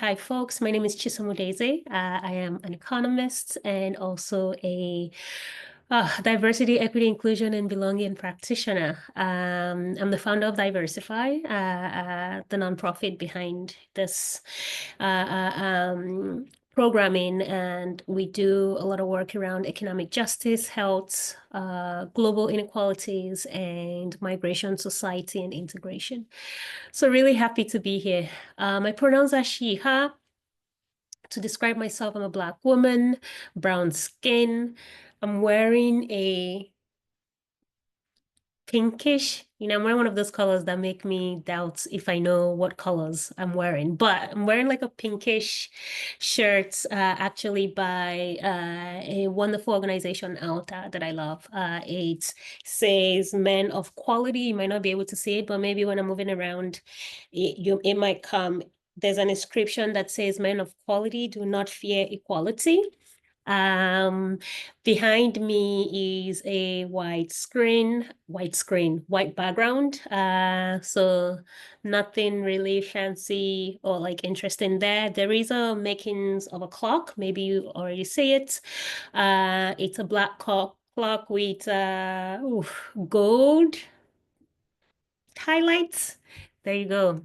Hi, folks. My name is Chisamudeze. I am an economist and also a diversity, equity, inclusion, and belonging practitioner. I'm the founder of Diversify, the nonprofit behind this programming, and we do a lot of work around economic justice, health, global inequalities, and migration, society, and integration. So really happy to be here. My pronouns are she, her. To describe myself, I'm a Black woman, brown skin. I'm wearing a pinkish, I'm wearing one of those colors that make me doubt if I know what colors I'm wearing, but I'm wearing like a pinkish shirt, actually by a wonderful organization out that I love. It says Men of Quality. You might not be able to see it, but maybe when I'm moving around, it might come. There's an inscription that says Men of Quality do not fear equality. Um, Behind me is a white background. So nothing really fancy or like interesting there. There is a makings of a clock. Maybe you already see it. It's a black clock with gold highlights. There you go.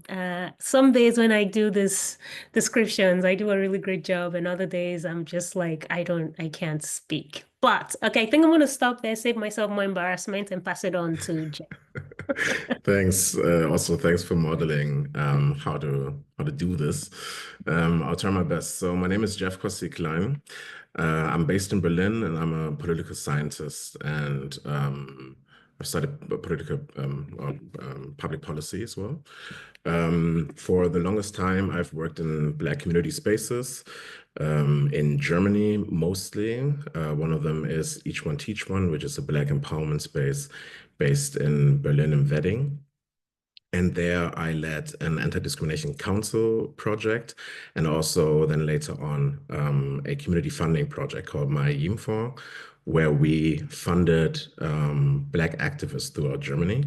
Some days when I do this descriptions, I do a really great job, and other days I'm just like, I can't speak. But okay, I think I'm gonna stop there, save myself more embarrassment, and pass it on to Jeff. Thanks. Also, thanks for modeling how to do this. I'll try my best. So my name is Jeff Kossi-Klein. I'm based in Berlin, and I'm a political scientist, and I've studied political public policy as well. For the longest time, I've worked in Black community spaces in Germany mostly. One of them is Each One Teach One, which is a Black empowerment space based in Berlin and Wedding. And there I led an anti-discrimination council project, and also then later on a community funding project called My Yimfor, where we funded Black activists throughout Germany.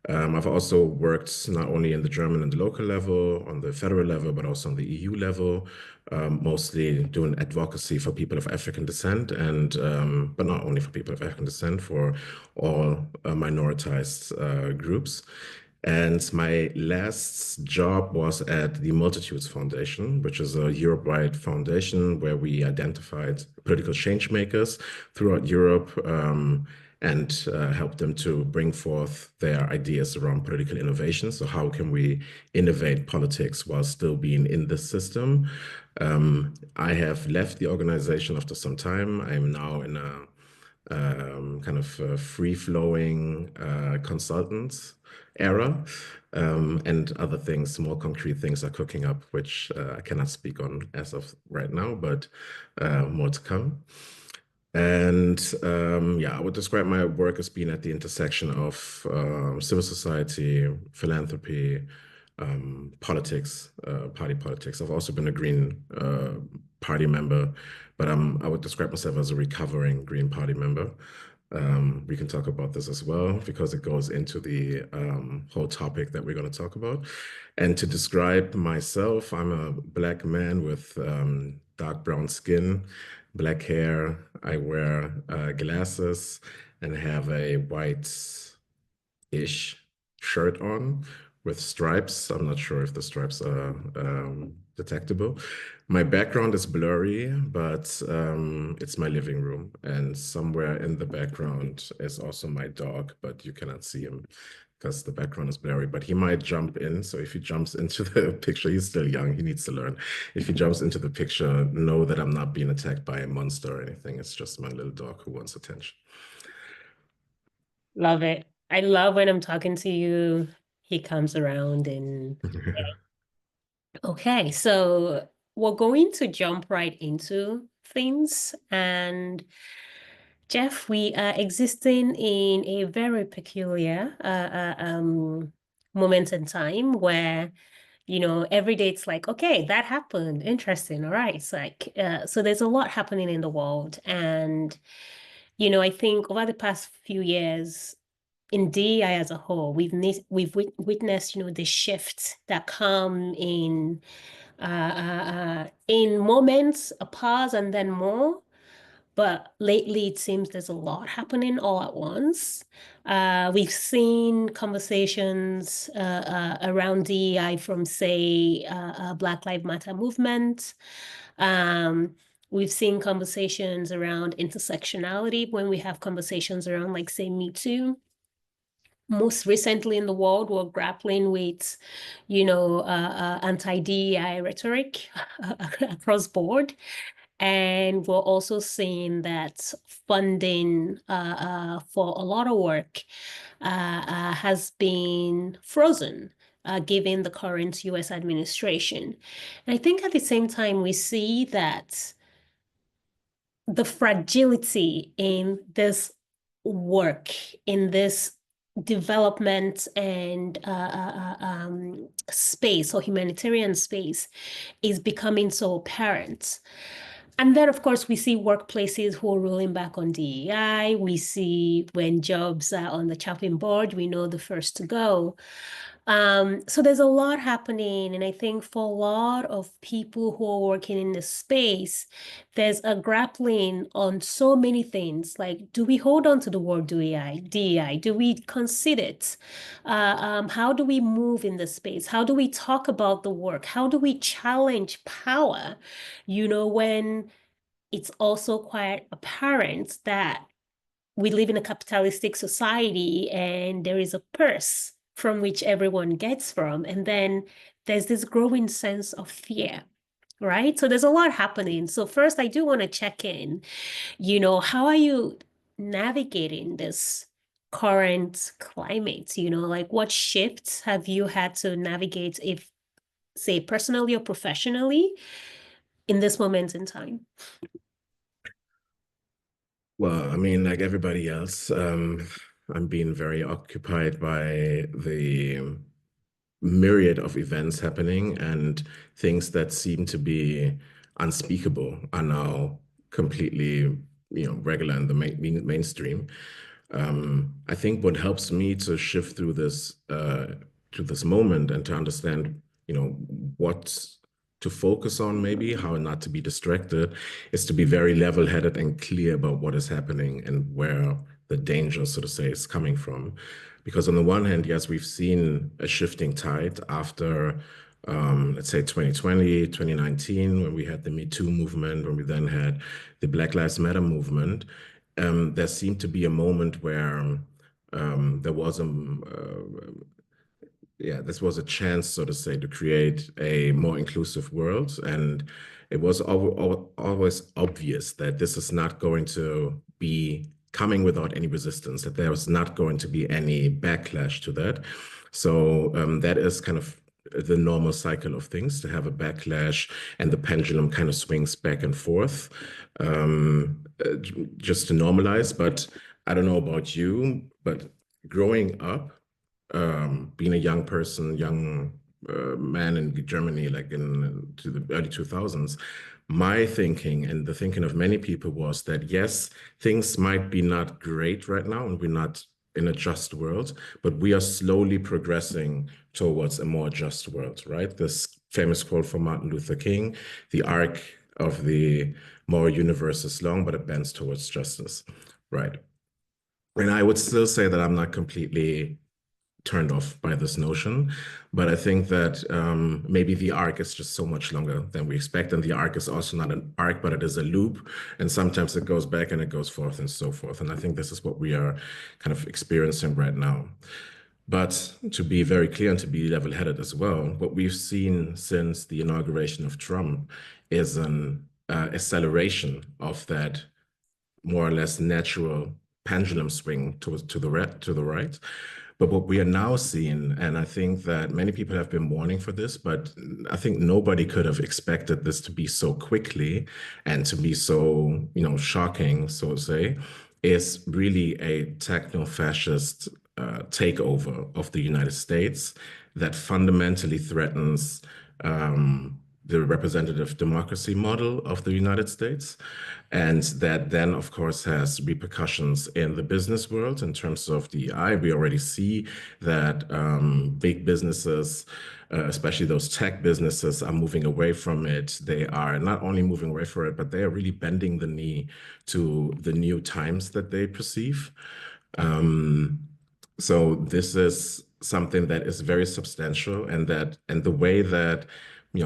I've also worked not only in the German and the local level, on the federal level, but also on the EU level, mostly doing advocacy for people of African descent, and but not only for people of African descent, for all minoritized groups. And my last job was at the Multitudes Foundation, which is a Europe-wide foundation where we identified political change makers throughout Europe and helped them to bring forth their ideas around political innovation. So how can we innovate politics while still being in the system? I have left the organization after some time. I'm now in a kind of free-flowing consultant era, and other things, more concrete things are cooking up, which I cannot speak on as of right now, but more to come. And yeah, I would describe my work as being at the intersection of civil society, philanthropy, politics, party politics. I've also been a Green Party member, but I would describe myself as a recovering Green Party member. We can talk about this as well because it goes into the whole topic that we're going to talk about. And to describe myself, I'm a Black man with dark brown skin, black hair. I wear glasses and have a white-ish shirt on with stripes. I'm not sure if the stripes are detectable. My background is blurry, but it's my living room. And somewhere in the background is also my dog, but you cannot see him because the background is blurry, but he might jump in. So if he jumps into the picture, he's still young, he needs to learn. If he jumps into the picture, know that I'm not being attacked by a monster or anything. It's just my little dog who wants attention. Love it. I love when I'm talking to you, he comes around and okay, so we're going to jump right into things. And Jeff, we are existing in a very peculiar moment in time where, every day it's like, okay, that happened. Interesting. All right. It's like, so there's a lot happening in the world. And, I think over the past few years, in DEI as a whole, we've witnessed, the shifts that come in In moments, a pause and then more. But lately, it seems there's a lot happening all at once. We've seen conversations around DEI from, say, Black Lives Matter movement. Um, we've seen conversations around intersectionality when we have conversations around, like, say, Me Too. Most recently in the world, we're grappling with, anti-DEI rhetoric across board. And we're also seeing that funding for a lot of work has been frozen, given the current US administration. And I think at the same time, we see that the fragility in this work, in this development and space or humanitarian space is becoming so apparent. And then, of course, we see workplaces who are rolling back on DEI. We see when jobs are on the chopping board, we know the first to go. So there's a lot happening. And I think for a lot of people who are working in this space, there's a grappling on so many things. Like, do we hold on to the word DEI? DEI? Do we consider it? How do we move in this space? How do we talk about the work? How do we challenge power? When it's also quite apparent that we live in a capitalistic society and there is a purse from which everyone gets from. And then there's this growing sense of fear, right? So there's a lot happening. So first, I do want to check in, how are you navigating this current climate? Like what shifts have you had to navigate, if, say, personally or professionally in this moment in time? Well, I mean, like everybody else, I'm being very occupied by the myriad of events happening, and things that seem to be unspeakable are now completely, regular in the mainstream. I think what helps me to shift through this to this moment and to understand, what to focus on, maybe how not to be distracted, is to be very level-headed and clear about what is happening and where the danger, so to say, is coming from. Because on the one hand, yes, we've seen a shifting tide after, let's say 2020, 2019, when we had the Me Too movement, when we then had the Black Lives Matter movement. There seemed to be a moment where there was this was a chance, so to say, to create a more inclusive world. And it was always obvious that this is not going to be coming without any resistance, that there was not going to be any backlash to that. So that is kind of the normal cycle of things, to have a backlash, and the pendulum kind of swings back and forth, just to normalize. But I don't know about you, but growing up, being a young person, young man in Germany, like to the early 2000s, my thinking and the thinking of many people was that, yes, things might be not great right now, and we're not in a just world, but we are slowly progressing towards a more just world, right? This famous quote from Martin Luther King: the arc of the moral universe is long, but it bends towards justice, right? And I would still say that I'm not completely turned off by this notion, but I think that maybe the arc is just so much longer than we expect, and the arc is also not an arc, but it is a loop, and sometimes it goes back and it goes forth and so forth. And I think this is what we are kind of experiencing right now. But to be very clear and to be level-headed as well, what we've seen since the inauguration of Trump is an acceleration of that more or less natural pendulum swing to the right. But what we are now seeing, and I think that many people have been warning for this, but I think nobody could have expected this to be so quickly and to be so, shocking, so to say, is really a techno-fascist takeover of the United States that fundamentally threatens the representative democracy model of the United States. And that then, of course, has repercussions in the business world in terms of DEI. We already see that big businesses, especially those tech businesses, are moving away from it. They are not only moving away from it, but they are really bending the knee to the new times that they perceive. Um, so this is something that is very substantial, and the way that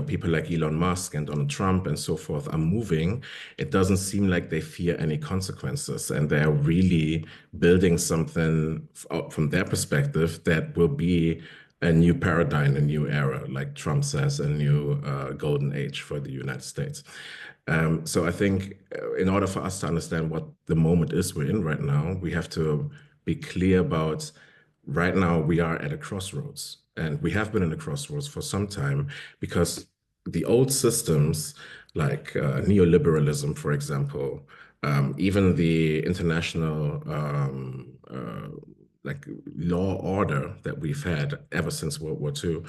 people like Elon Musk and Donald Trump and so forth are moving, it doesn't seem like they fear any consequences, and they're really building something from their perspective that will be a new paradigm, a new era, like Trump says, a new golden age for the United States. So I think in order for us to understand what the moment is we're in right now, we have to be clear about right now we are at a crossroads, and we have been in a crossroads for some time because the old systems like neoliberalism, for example, even the international like law order that we've had ever since World War II,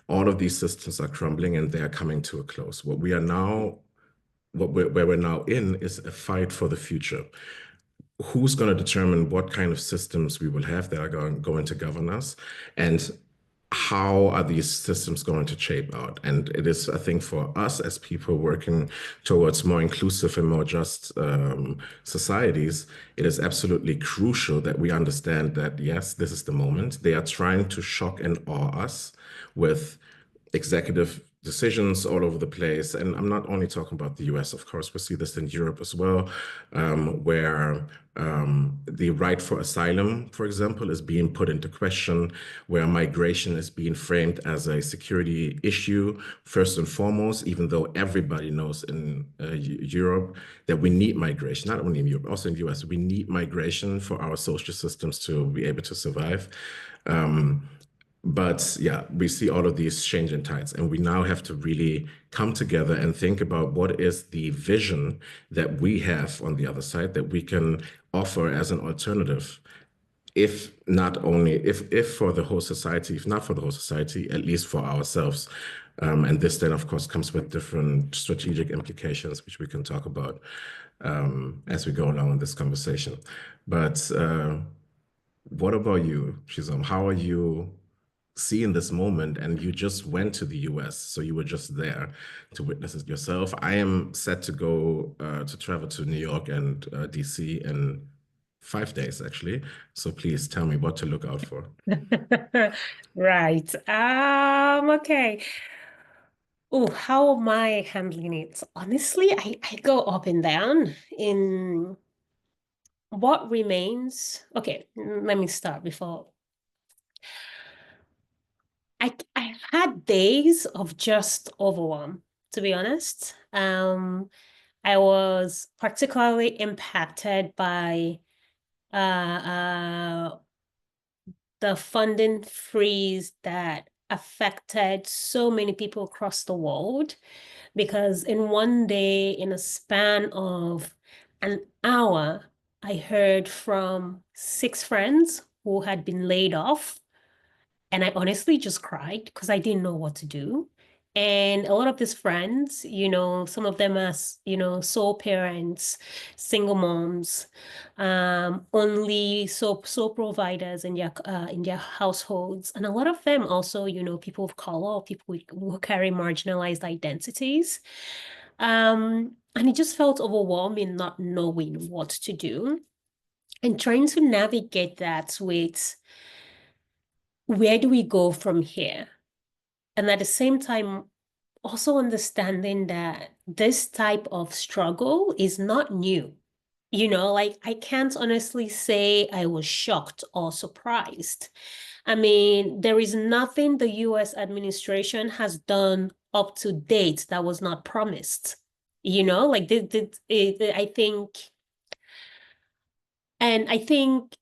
all of these systems are crumbling and they are coming to a close. Where we're now in is a fight for the future. Who's going to determine what kind of systems we will have that are going to govern us, and how are these systems going to shape out? And it is, I think, for us as people working towards more inclusive and more just societies, it is absolutely crucial that we understand that, yes, this is the moment. They are trying to shock and awe us with executive decisions all over the place. And I'm not only talking about the US, of course, we see this in Europe as well, where the right for asylum, for example, is being put into question, where migration is being framed as a security issue, first and foremost, even though everybody knows in Europe that we need migration, not only in Europe, also in the US, we need migration for our social systems to be able to survive. But yeah, we see all of these changing tides, and we now have to really come together and think about what is the vision that we have on the other side that we can offer as an alternative. If not only, if for the whole society, if not for the whole society, at least for ourselves. And this then, of course, comes with different strategic implications, which we can talk about as we go along in this conversation. But what about you, Shizam? How are you seeing this moment? And you just went to the US, so you were just there to witness it yourself. I am set to go to travel to New York and DC in 5 days, actually. So please tell me what to look out for. Right. Okay. Oh, how am I handling it? Honestly, I go up and down in what remains. Okay, let me start before. I've had days of just overwhelm, to be honest. I was particularly impacted by uh, the funding freeze that affected so many people across the world. Because in one day, in a span of an hour, I heard from 6 friends who had been laid off. And I honestly just cried because I didn't know what to do. And a lot of these friends, some of them as, sole parents, single moms, only sole providers in their households. And a lot of them also, people of color, people who carry marginalized identities. And it just felt overwhelming not knowing what to do and trying to navigate that with where do we go from here? And at the same time, also understanding that this type of struggle is not new. Like I can't honestly say I was shocked or surprised. I mean, there is nothing the US administration has done up to date that was not promised. Like I think, and I think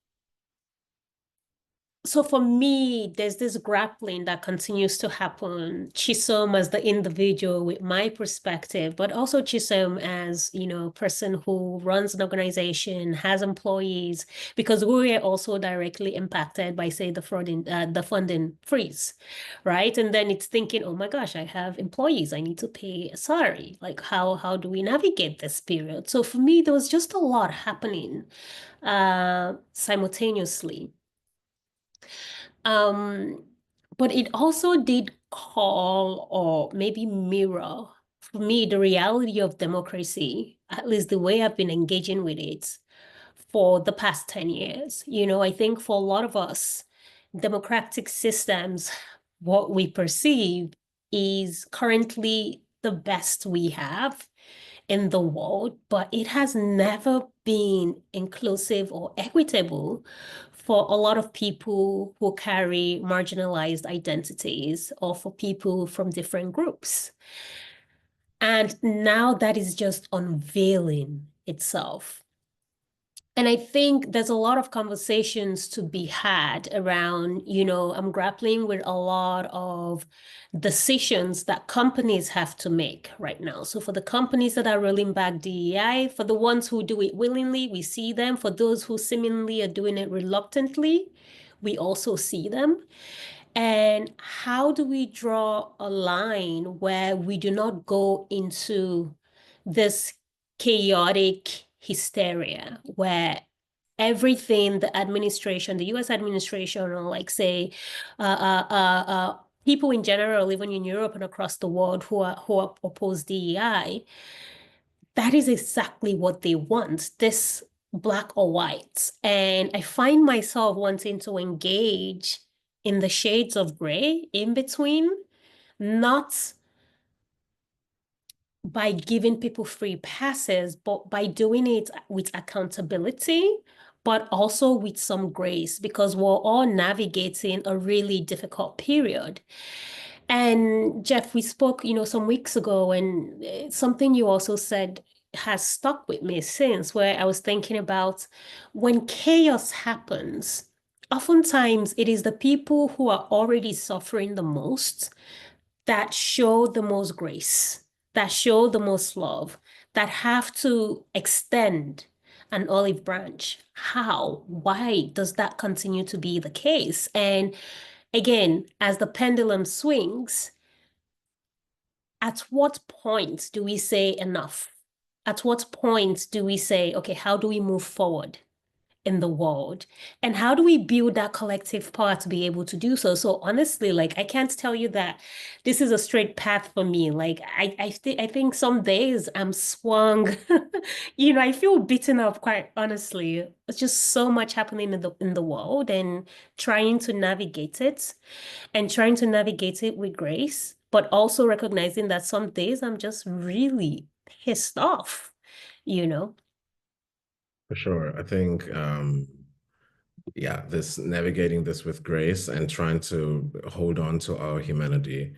So for me, there's this grappling that continues to happen. Chisom as the individual with my perspective, but also Chisom as, person who runs an organization, has employees, because we are also directly impacted by, say, the funding freeze, right? And then it's thinking, oh my gosh, I have employees, I need to pay a salary. Like how do we navigate this period? So for me, there was just a lot happening simultaneously. Um, but it also did call or maybe mirror for me the reality of democracy, at least the way I've been engaging with it for the past 10 years. I think for a lot of us, democratic systems, what we perceive is currently the best we have in the world, but it has never been inclusive or equitable for a lot of people who carry marginalized identities or for people from different groups. And now that is just unveiling itself. And I think there's a lot of conversations to be had around, I'm grappling with a lot of decisions that companies have to make right now. So for the companies that are rolling back DEI, for the ones who do it willingly, we see them. For those who seemingly are doing it reluctantly, we also see them. And how do we draw a line where we do not go into this chaotic hysteria where everything the administration, the US administration, or like say, people in general, even in Europe and across the world who are oppose DEI, that is exactly what they want, this black or white. And I find myself wanting to engage in the shades of gray in between, not by giving people free passes, but by doing it with accountability, but also with some grace, because we're all navigating a really difficult period. And Jeff, we spoke, some weeks ago, and something you also said has stuck with me since, where I was thinking about when chaos happens, oftentimes it is the people who are already suffering the most that show the most grace, that show the most love, that have to extend an olive branch. How? Why does that continue to be the case? And again, as the pendulum swings, at what point do we say enough? At what point do we say, okay, how do we move forward in the world? And how do we build that collective power to be able to do so? So honestly, like I can't tell you that this is a straight path for me. Like I think some days I'm swung, I feel beaten up, quite honestly. It's just so much happening in the world and trying to navigate it and trying to navigate it with grace, but also recognizing that some days I'm just really pissed off, you know? For sure. I think, yeah, this navigating this with grace and trying to hold on to our humanity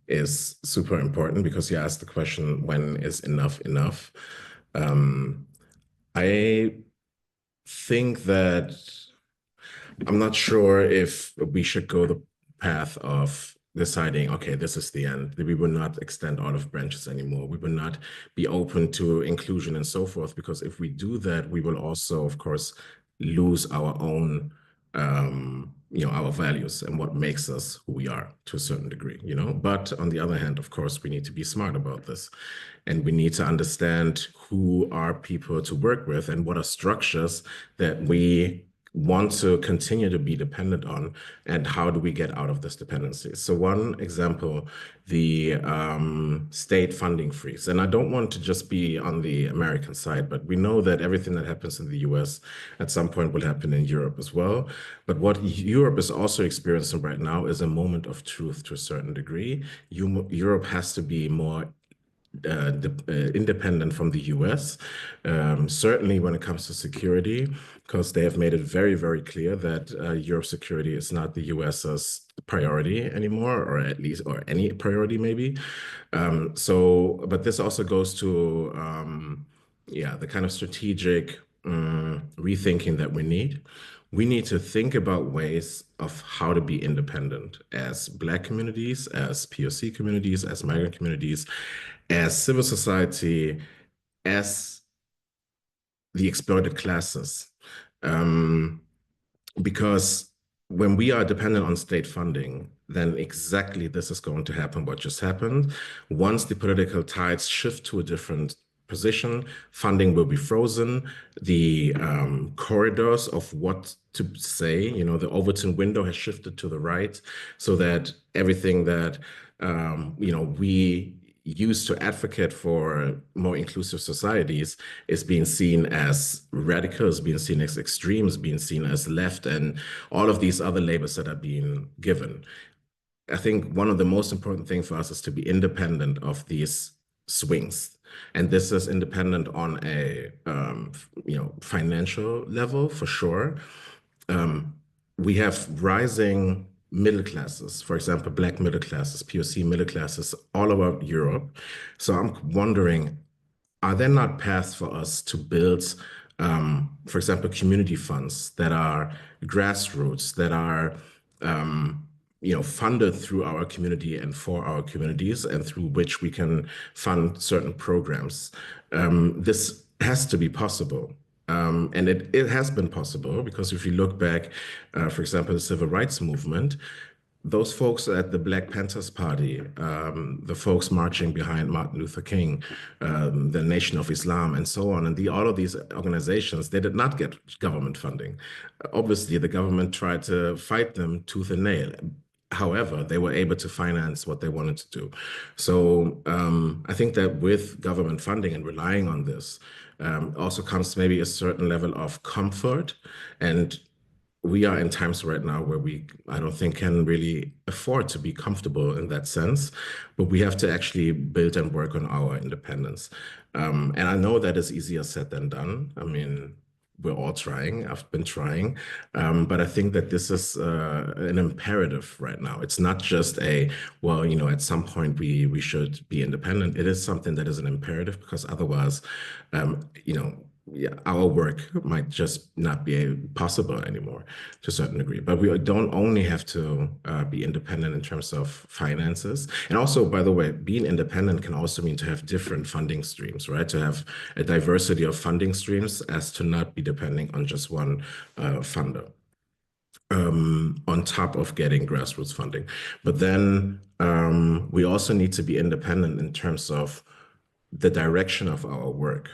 is super important because you asked the question, when is enough enough? Um, I think that I'm not sure if we should go the path of deciding, okay, this is the end. We will not extend olive branches anymore. We will not be open to inclusion and so forth, because if we do that, we will also, of course, lose our own, our values and what makes us who we are to a certain degree. But on the other hand, of course, we need to be smart about this. And we need to understand who are people to work with and what are structures that we want to continue to be dependent on, and how do we get out of this dependency. So one example, the state funding freeze. And I don't want to just be on the American side, but we know that everything that happens in the US at some point will happen in Europe as well. But what Europe is also experiencing right now is a moment of truth to a certain degree. Europe has to be more independent from the US, certainly when it comes to security, because they have made it very, very clear that Europe's security is not the US's priority anymore, or at least, or any priority maybe. But this also goes to, yeah, the kind of strategic rethinking that we need. we need to think about ways of how to be independent as Black communities, as POC communities, as migrant communities, as civil society, as the exploited classes. Um, because when we are dependent on state funding, then exactly this is going to happen, what just happened. Once the political tides shift to a different position, funding will be frozen. The corridors of what to say, the Overton window has shifted to the right, so that everything that we used to advocate for more inclusive societies is being seen as radicals, being seen as extremes, being seen as left, and all of these other labels that are being given. I think one of the most important things for us is to be independent of these swings. And this is independent on a financial level for sure. Um, we have rising middle classes, for example, Black middle classes, POC middle classes all over Europe. So I'm wondering, are there not paths for us to build, for example, community funds that are grassroots, that are funded through our community and for our communities, and through which we can fund certain programs? This has to be possible. And it has been possible because if you look back, for example, the civil rights movement, those folks at the Black Panthers Party, the folks marching behind Martin Luther King, the Nation of Islam, and so on, and all of these organizations, they did not get government funding. Obviously, the government tried to fight them tooth and nail. However, they were able to finance what they wanted to do. So I think that with government funding and relying on this, also comes maybe a certain level of comfort. And we are in times right now where I don't think, can really afford to be comfortable in that sense, but we have to actually build and work on our independence. And I know that is easier said than done. I mean, we're all trying. I've been trying. But I think that this is an imperative right now. It's not just well, at some point we should be independent. It is something that is an imperative because otherwise, yeah, our work might just not be possible anymore to a certain degree. But we don't only have to be independent in terms of finances. And also, by the way, being independent can also mean to have different funding streams, right? To have a diversity of funding streams as to not be depending on just one funder. On top of getting grassroots funding. But then we also need to be independent in terms of the direction of our work.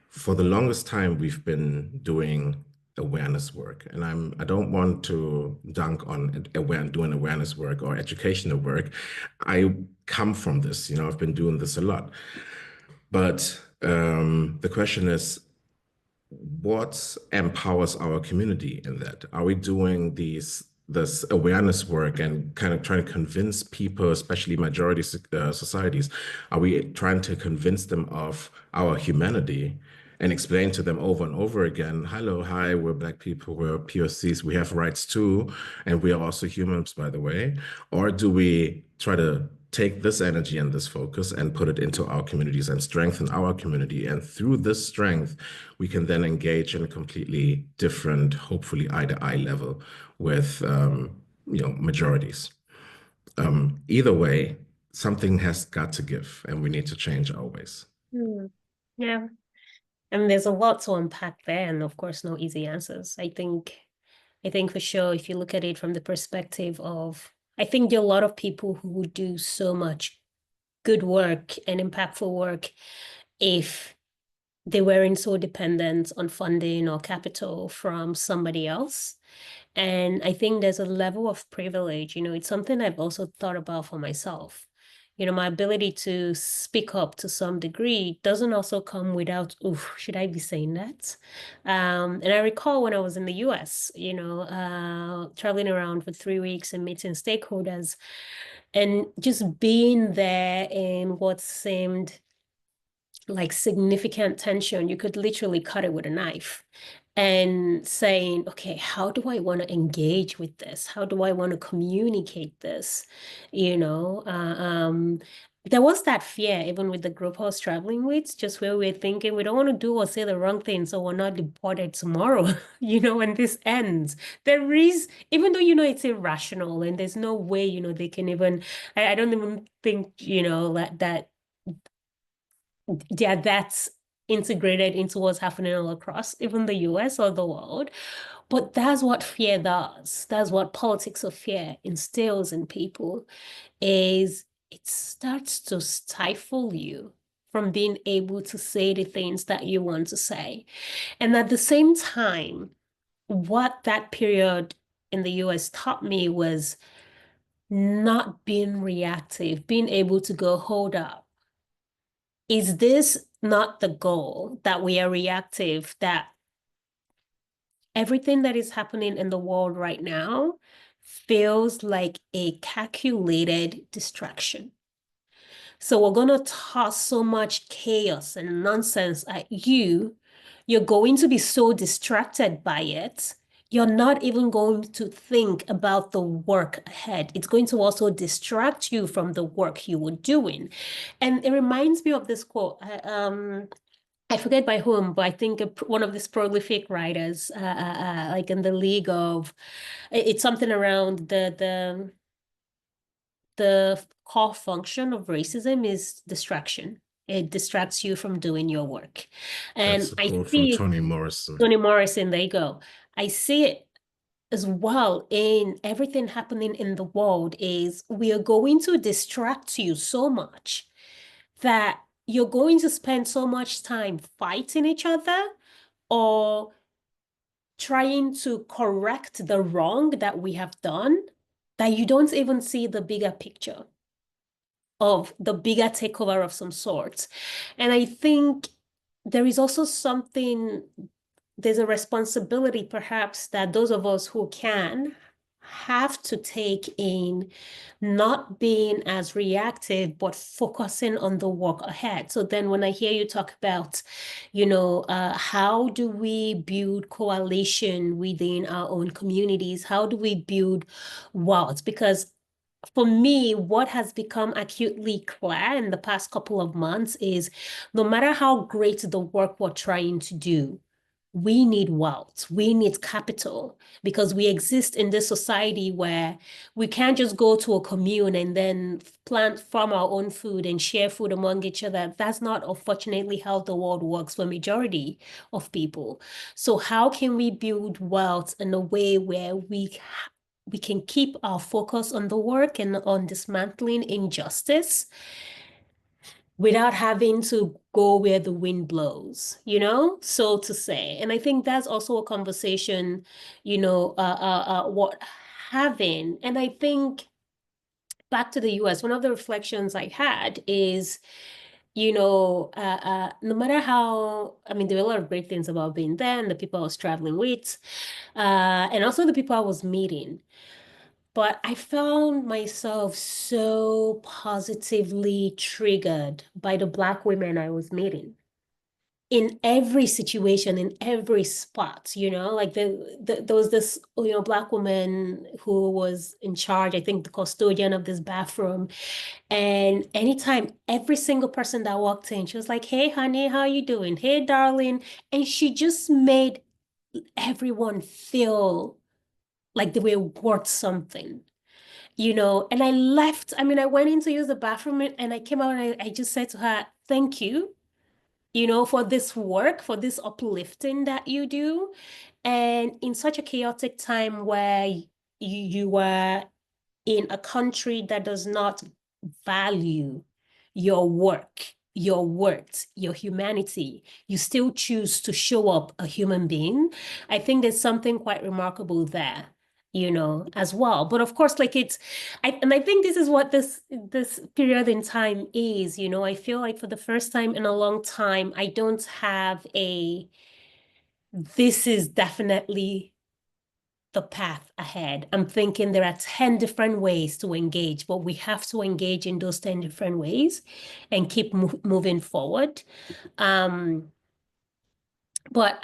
For the longest time, we've been doing awareness work, and I don't want to dunk on doing awareness work or educational work. I come from this, I've been doing this a lot. But the question is, what empowers our community in that? Are we doing this awareness work and kind of trying to convince people, especially majority societies, are we trying to convince them of our humanity and explain to them over and over again, hello, hi, we're Black people, we're POCs, we have rights too, and we are also humans, by the way? Or do we try to take this energy and this focus and put it into our communities and strengthen our community? And through this strength, we can then engage in a completely different, hopefully eye-to-eye level with majorities. Either way, something has got to give, and we need to change our ways. Yeah. And there's a lot to unpack there, and of course, no easy answers. I think for sure, if you look at it from the perspective of, I think there are a lot of people who would do so much good work and impactful work if they weren't so dependent on funding or capital from somebody else. And I think there's a level of privilege, it's something I've also thought about for myself. My ability to speak up to some degree doesn't also come without, oof, should I be saying that? And I recall when I was in the US, traveling around for 3 weeks and meeting stakeholders and just being there in what seemed like significant tension. You could literally cut it with a knife and saying, okay, how do I want to engage with this? How do I want to communicate this? there was that fear even with the group I was traveling with, just where we're thinking we don't want to do or say the wrong thing, so we're not deported tomorrow, when this ends. There is, even though it's irrational and there's no way, they can even, I don't even think, that that's integrated into what's happening all across even the US or the world. But that's what fear does. That's what politics of fear instills in people, is it starts to stifle you from being able to say the things that you want to say. And at the same time, what that period in the US taught me was not being reactive, being able to go, hold up. Is this not the goal, that we are reactive, that everything that is happening in the world right now feels like a calculated distraction? So we're going to toss so much chaos and nonsense at you. You're going to be so distracted by it. You're not even going to think about the work ahead. It's going to also distract you from the work you were doing. And it reminds me of this quote. I forget by whom, but I think one of these prolific writers, like in the league of, it's something around the core function of racism is distraction. It distracts you from doing your work. And That's a I quote from see it, Toni Morrison. Toni Morrison, there you go. I see it as well in everything happening in the world is we are going to distract you so much that you're going to spend so much time fighting each other or trying to correct the wrong that we have done, that you don't even see the bigger picture of the bigger takeover of some sort. And I think there is also there's a responsibility perhaps that those of us who can have to take in not being as reactive, but focusing on the work ahead. So then when I hear you talk about, how do we build coalition within our own communities? How do we build wealth? Because for me, what has become acutely clear in the past couple of months is no matter how great the work we're trying to do, we need wealth, we need capital, because we exist in this society where we can't just go to a commune and then farm our own food and share food among each other. That's not, unfortunately, how the world works for majority of people. So how can we build wealth in a way where we can keep our focus on the work and on dismantling injustice without having to go where the wind blows, so to say. And I think that's also a conversation, what having. And I think back to the US, one of the reflections I had is, no matter how, I mean, there were a lot of great things about being there and the people I was traveling with, and also the people I was meeting. But I found myself so positively triggered by the Black women I was meeting in every situation, in every spot, like there was this, Black woman who was in charge, I think the custodian of this bathroom. And anytime, every single person that walked in, she was like, "Hey, honey, how you doing? Hey, darling." And she just made everyone feel like they were worth something. And I left. I mean, I went in to use the bathroom and I came out and I just said to her, "Thank you, for this work, for this uplifting that you do." And in such a chaotic time where you were in a country that does not value your work, your worth, your humanity, you still choose to show up a human being. I think there's something quite remarkable there, as well. But of course, like I think this is what this period in time is, I feel like for the first time in a long time, I don't have this is definitely the path ahead. I'm thinking there are 10 different ways to engage, but we have to engage in those 10 different ways and keep moving forward. Um, but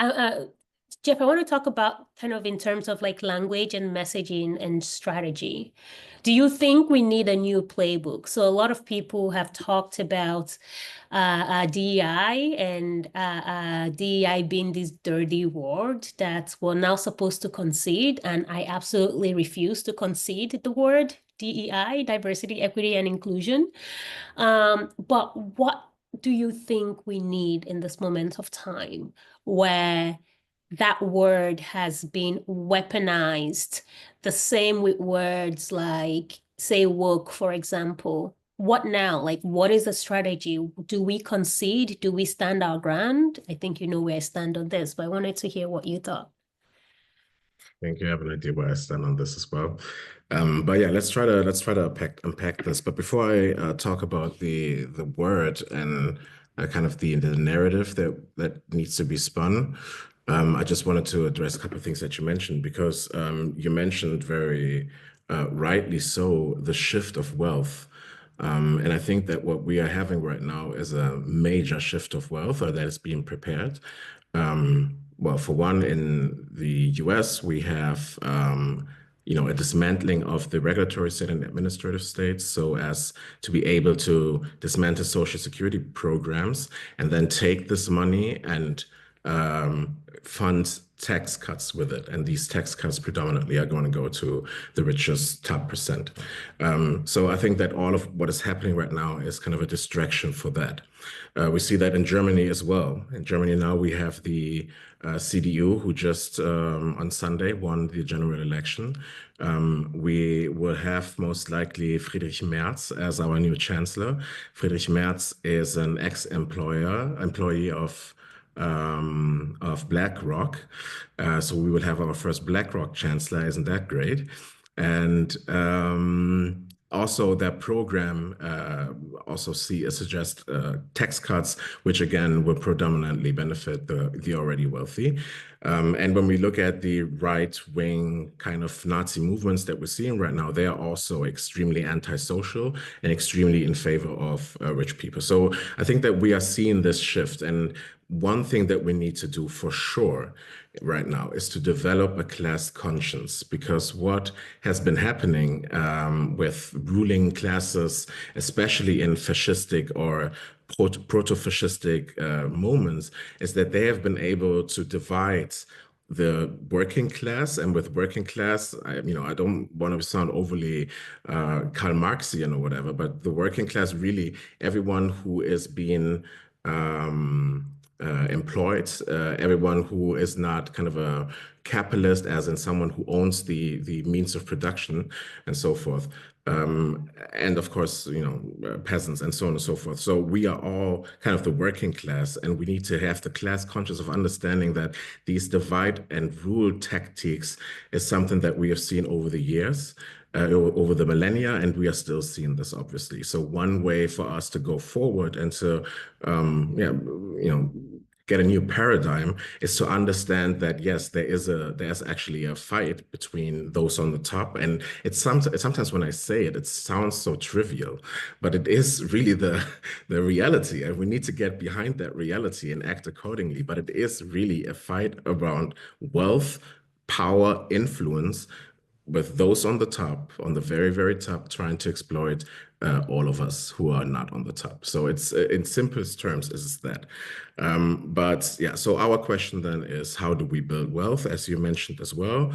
Jeff, I want to talk about kind of in terms of like language and messaging and strategy. Do you think we need a new playbook? So a lot of people have talked about DEI and DEI being this dirty word that we're now supposed to concede, and I absolutely refuse to concede the word DEI, diversity, equity, and inclusion. But what do you think we need in this moment of time where that word has been weaponized? The same with words like, say, woke, for example. What now? Like, what is the strategy? Do we concede? Do we stand our ground? I think you know where I stand on this, but I wanted to hear what you thought. I think you have an idea where I stand on this as well. But yeah, let's try to unpack this. But before I talk about the word and kind of the narrative that needs to be spun, I just wanted to address a couple of things that you mentioned because you mentioned very rightly so the shift of wealth. And I think that what we are having right now is a major shift of wealth or that is being prepared. Well, for one, in the US, we have a dismantling of the regulatory state and administrative states so as to be able to dismantle social security programs and then take this money and fund tax cuts with it. And these tax cuts predominantly are going to go to the richest top percent. So I think that all of what is happening right now is kind of a distraction for that. We see that in Germany as well. In Germany now we have the CDU who just on Sunday won the general election. We will have most likely Friedrich Merz as our new chancellor. Friedrich Merz is an employee of BlackRock. So we will have our first BlackRock chancellor. Isn't that great? And also that program also suggest tax cuts, which again will predominantly benefit the already wealthy. And when we look at the right-wing kind of Nazi movements that we're seeing right now, they are also extremely antisocial and extremely in favor of rich people. So I think that we are seeing this shift. And one thing that we need to do for sure right now is to develop a class conscience because what has been happening with ruling classes, especially in fascistic or proto-fascistic moments, is that they have been able to divide the working class, and with working class, I don't want to sound overly Karl Marxian or whatever, but the working class, really everyone who is being employed, everyone who is not kind of a capitalist, as in someone who owns the means of production and so forth. And of course, peasants and so on and so forth. So we are all kind of the working class, and we need to have the class conscious of understanding that these divide and rule tactics is something that we have seen over the years. Over the millennia, and we are still seeing this, obviously. So one way for us to go forward and to, get a new paradigm is to understand that yes, there's actually a fight between those on the top, and sometimes when I say it, it sounds so trivial, but it is really the reality, and we need to get behind that reality and act accordingly. But it is really a fight around wealth, power, influence with those on the top, on the very, very top, trying to exploit all of us who are not on the top. So it's in simplest terms is that. But yeah, so our question then is, how do we build wealth? As you mentioned as well,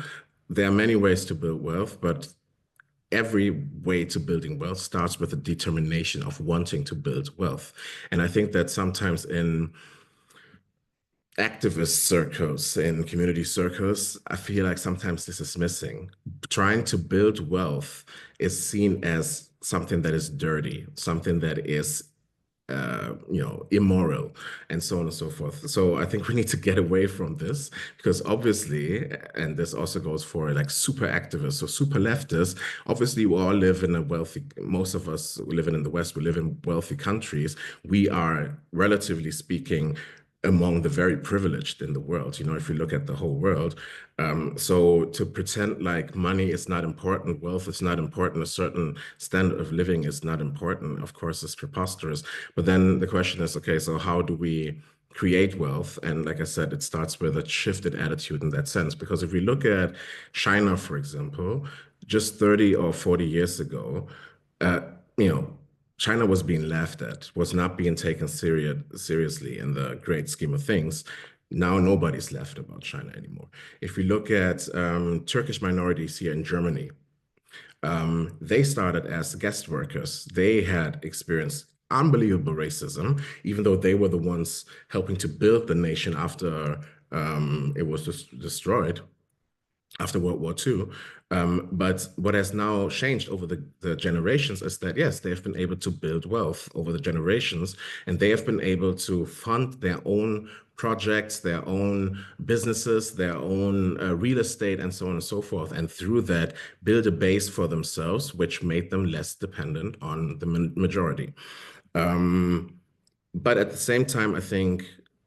there are many ways to build wealth, but every way to building wealth starts with a determination of wanting to build wealth. And I think that sometimes in activist circles, in community circles, I feel like sometimes this is missing. Trying to build wealth is seen as something that is dirty, something that is immoral, and so on and so forth. So I think we need to get away from this because obviously, and this also goes for like super activists or super leftists, obviously we all live in a wealthy, most of us living in the West, we live in wealthy countries. We are, relatively speaking, among the very privileged in the world, if you look at the whole world. So to pretend like money is not important, wealth is not important, a certain standard of living is not important, of course, is preposterous. But then the question is, okay, so how do we create wealth. And like I said, it starts with a shifted attitude in that sense. Because if we look at China, for example, just 30 or 40 years ago, uh, you know, China was being laughed at, was not being taken seriously in the great scheme of things. Now nobody's laughed about China anymore. If we look at Turkish minorities here in Germany, they started as guest workers. They had experienced unbelievable racism, even though they were the ones helping to build the nation after it was destroyed after World War II. But what has now changed over the generations is that, yes, they have been able to build wealth over the generations, and they have been able to fund their own projects, their own businesses, their own real estate, and so on and so forth. And through that, build a base for themselves, which made them less dependent on the majority. Um, but at the same time, I think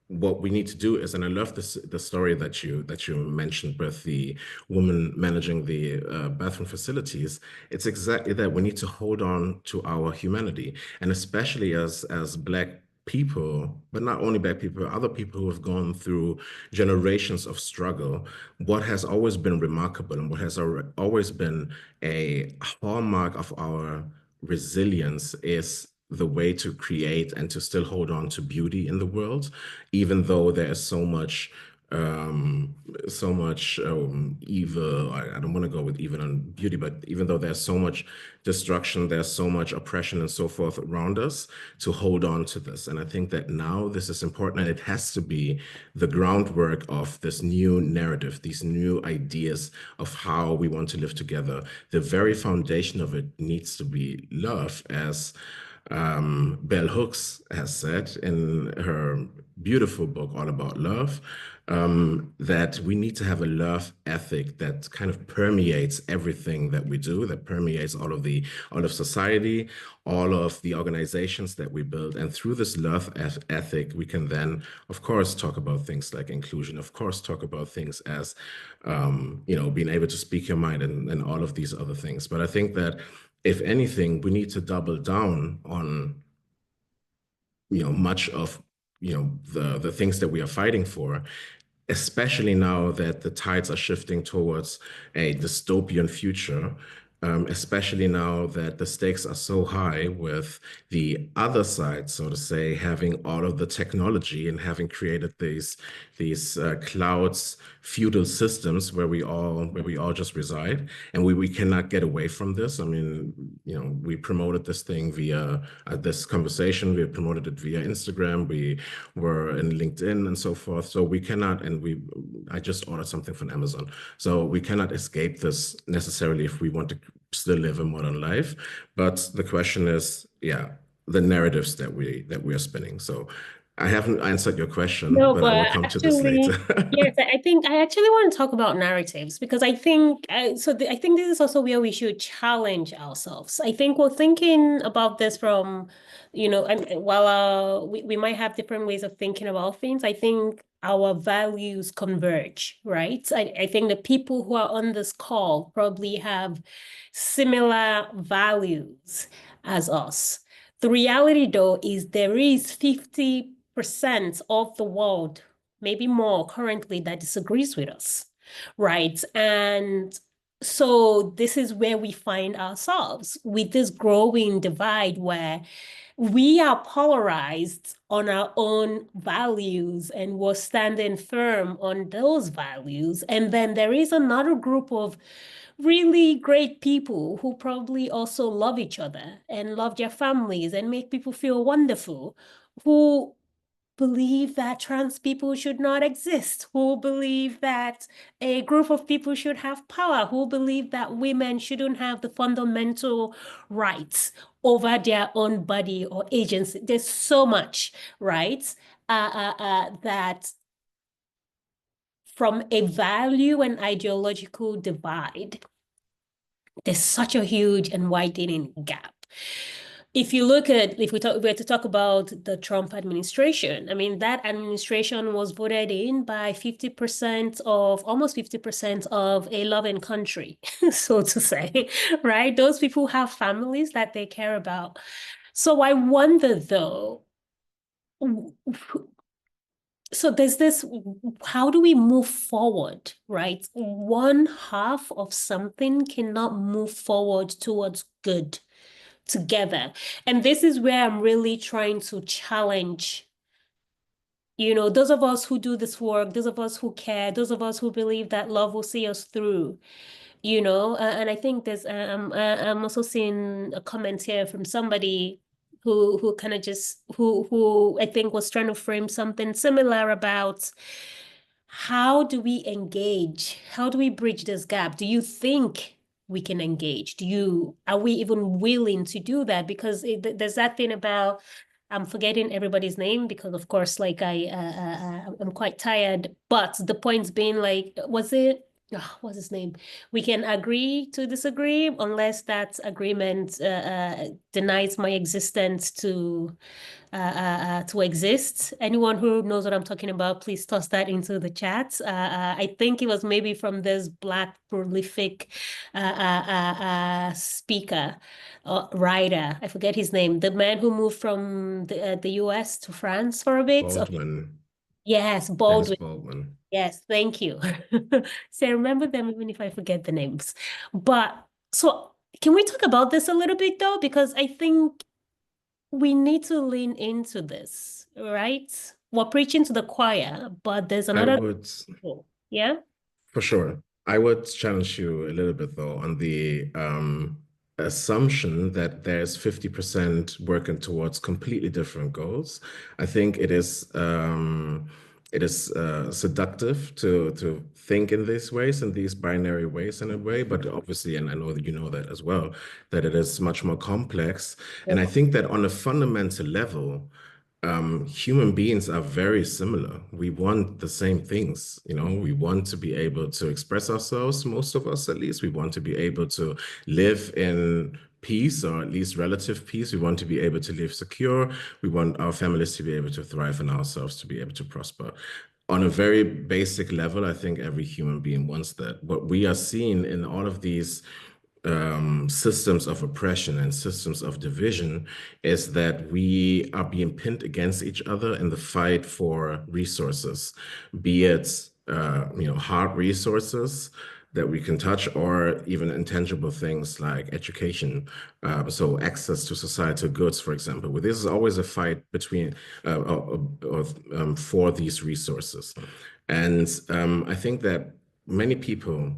what we need to do is, and I love the story that you mentioned with the woman managing the bathroom facilities. It's exactly that. We need to hold on to our humanity, and especially as Black people, but not only Black people, other people who have gone through generations of struggle. What has always been remarkable, and what has always been a hallmark of our resilience, is the way to create and to still hold on to beauty in the world, even though there is um, so much evil. I don't want to go with evil and beauty, but even though there's so much destruction, there's so much oppression and so forth around us, to hold on to this. And I think that now this is important, and it has to be the groundwork of this new narrative, these new ideas of how we want to live together. The very foundation of it needs to be love, as Bell Hooks has said in her beautiful book, All About Love, that we need to have a love ethic that kind of permeates everything that we do, that permeates all of society, all of the organizations that we build. And through this love ethic, we can then, of course, talk about things like inclusion, of course, talk about things as, being able to speak your mind, and all of these other things. But I think that if anything, we need to double down on, much of, the things that we are fighting for, especially now that the tides are shifting towards a dystopian future, especially now that the stakes are so high, with the other side, so to say, having all of the technology and having created these clouds feudal systems where we all just reside, and we cannot get away from this. I mean, we promoted this thing via this conversation. We promoted it via Instagram. We were in LinkedIn and so forth. So we cannot, and I just ordered something from Amazon. So we cannot escape this necessarily if we want to still live a modern life. But the question is, yeah, the narratives that we are spinning. So I haven't answered your question, No, but I will but come to this later. actually, yes, I think I actually want to talk about narratives, because I think I think this is also where we should challenge ourselves. I think we're thinking about this from, and while we might have different ways of thinking about things, I think our values converge, right? I think the people who are on this call probably have similar values as us. The reality, though, is there is 50% of the world, maybe more currently, that disagrees with us, right? And so this is where we find ourselves, with this growing divide where we are polarized on our own values, and we're standing firm on those values. And then there is another group of really great people who probably also love each other and love their families and make people feel wonderful, who believe that trans people should not exist, who believe that a group of people should have power, who believe that women shouldn't have the fundamental rights over their own body or agency. There's so much, right? That from a value and ideological divide, there's such a huge and widening gap. If we were to talk about the Trump administration, I mean, that administration was voted in by 50% of, almost 50% of a loving country, so to say, right? Those people have families that they care about. So I wonder, though, so there's this, how do we move forward, right? One half of something cannot move forward towards good together. And this is where I'm really trying to challenge, those of us who do this work, those of us who care, those of us who believe that love will see us through. And I think I'm also seeing a comment here from somebody who kind of just who I think was trying to frame something similar about how do we engage? How do we bridge this gap? Do you think we can engage? Are we even willing to do that? Because there's that thing about, I'm forgetting everybody's name because of course, like I'm quite tired, but the points being like, was it, what's his name? We can agree to disagree unless that agreement denies my existence to exist. Anyone who knows what I'm talking about, please toss that into the chat. I think it was maybe from this Black prolific speaker, writer. I forget his name. The man who moved from the US to France for a bit. Okay. Baldwin, Yes, James Baldwin. Baldwin. Yes, thank you. So I remember them even if I forget the names. But so can we talk about this a little bit though? Because I think we need to lean into this, right? We're preaching to the choir, but there's I another would, people. Yeah. for sure. I would challenge you a little bit though on the assumption that there's 50% working towards completely different goals. I think it is seductive to think in these ways, in these binary ways in a way, but obviously, and I know that you know that as well, that it is much more complex. And I think that on a fundamental level, human beings are very similar. We want the same things, we want to be able to express ourselves, most of us at least. We want to be able to live in peace or at least relative peace. We want to be able to live secure. We want our families to be able to thrive and ourselves to be able to prosper. On a very basic level, I think every human being wants that. What we are seeing in all of these systems of oppression and systems of division is that we are being pinned against each other in the fight for resources, be it hard resources that we can touch or even intangible things like education. So access to societal goods, for example. Well, this is always a fight between for these resources. And I think that many people,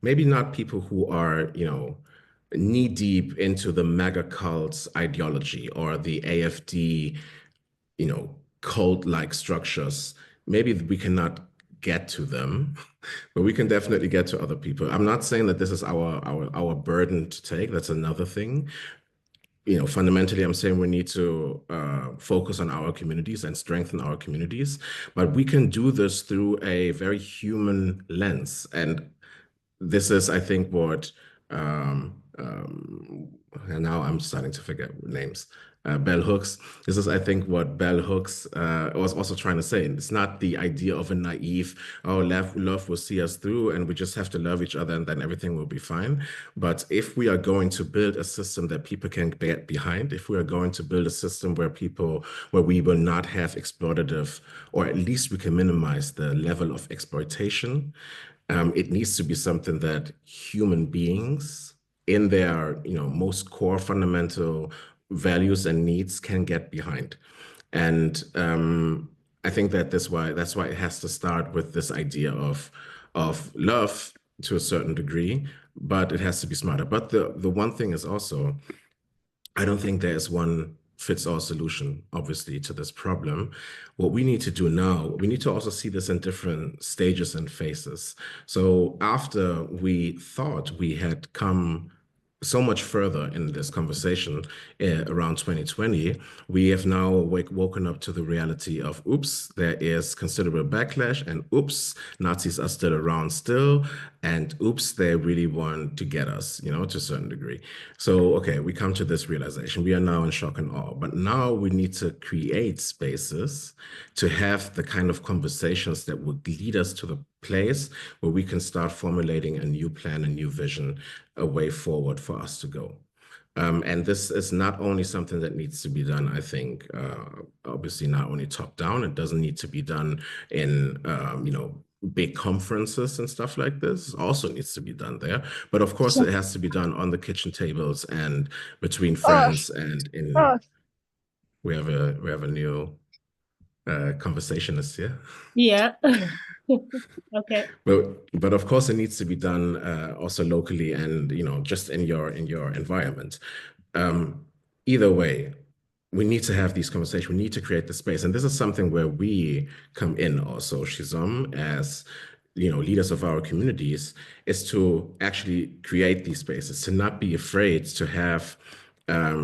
maybe not people who are, knee deep into the mega cults ideology or the AFD, cult-like structures. Maybe we cannot get to them, but we can definitely get to other people. I'm not saying that this is our burden to take. That's another thing. Fundamentally, I'm saying we need to focus on our communities and strengthen our communities, but we can do this through a very human lens. And this is, I think, what and now I'm starting to forget names. Bell Hooks. This is, I think, what Bell Hooks was also trying to say. It's not the idea of a naive, oh, love will see us through and we just have to love each other and then everything will be fine. But if we are going to build a system that people can get behind, if we are going to build a system where we will not have exploitative, or at least we can minimize the level of exploitation, it needs to be something that human beings in their most core fundamental values and needs can get behind. And I think that's why it has to start with this idea of love to a certain degree, but it has to be smarter. But the one thing is also, I don't think there is one fits all solution, obviously, to this problem. What we need to do now, we need to also see this in different stages and phases. So after we thought we had come so much further in this conversation around 2020, we have now woken up to the reality of, oops, there is considerable backlash, and oops, Nazis are still around still, and oops, they really want to get us, to a certain degree. So, okay, we come to this realization. We are now in shock and awe, but now we need to create spaces to have the kind of conversations that would lead us to the place where we can start formulating a new plan, a new vision, a way forward for us to go. And this is not only something that needs to be done, I think, obviously not only top down, it doesn't need to be done in, big conferences and stuff like this. It also needs to be done there. But of course, it has to be done on the kitchen tables and between Oh, friends. And oh, we have a new conversationist here. Yeah. Okay. But of course, it needs to be done also locally and just in your environment. Um, Either way, we need to have these conversations. We need to create the space, and this is something where we come in also, Shizom, as leaders of our communities, is to actually create these spaces, to not be afraid to have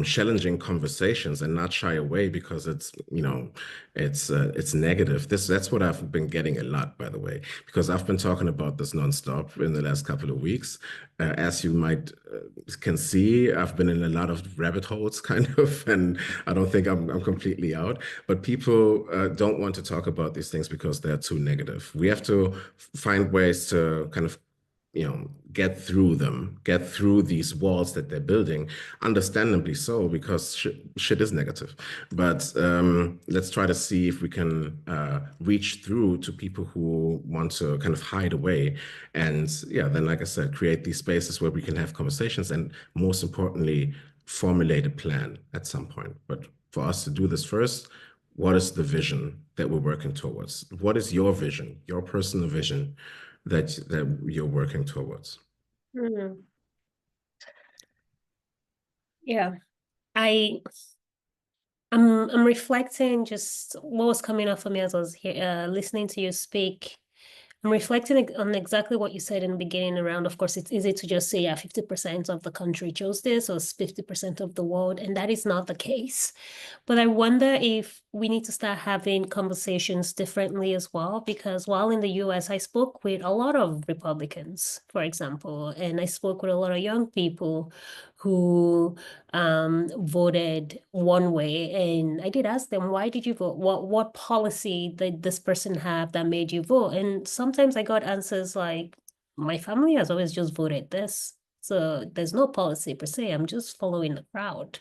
challenging conversations and not shy away because it's negative. That's what I've been getting a lot, by the way, because I've been talking about this nonstop in the last couple of weeks. As you might can see, I've been in a lot of rabbit holes, kind of, and I don't think I'm completely out. But people don't want to talk about these things because they're too negative. We have to find ways to kind of get through them, get through these walls that they're building, understandably so, because shit is negative. But let's try to see if we can reach through to people who want to kind of hide away. And yeah, then, like I said, create these spaces where we can have conversations and, most importantly, formulate a plan at some point. But for us to do this first, what is the vision that we're working towards? What is your vision, your personal vision that you're working towards? Hmm. Yeah. I I'm reflecting just what was coming up for me as I was here, listening to you speak. I'm reflecting on exactly what you said in the beginning around, of course, it's easy to just say, yeah, 50% of the country chose this or 50% of the world, and that is not the case. But I wonder if we need to start having conversations differently as well, because while in the US, I spoke with a lot of Republicans, for example, and I spoke with a lot of young people who voted one way. And I did ask them, why did you vote? What policy did this person have that made you vote? And sometimes I got answers like, my family has always just voted this. So there's no policy per se. I'm just following the crowd.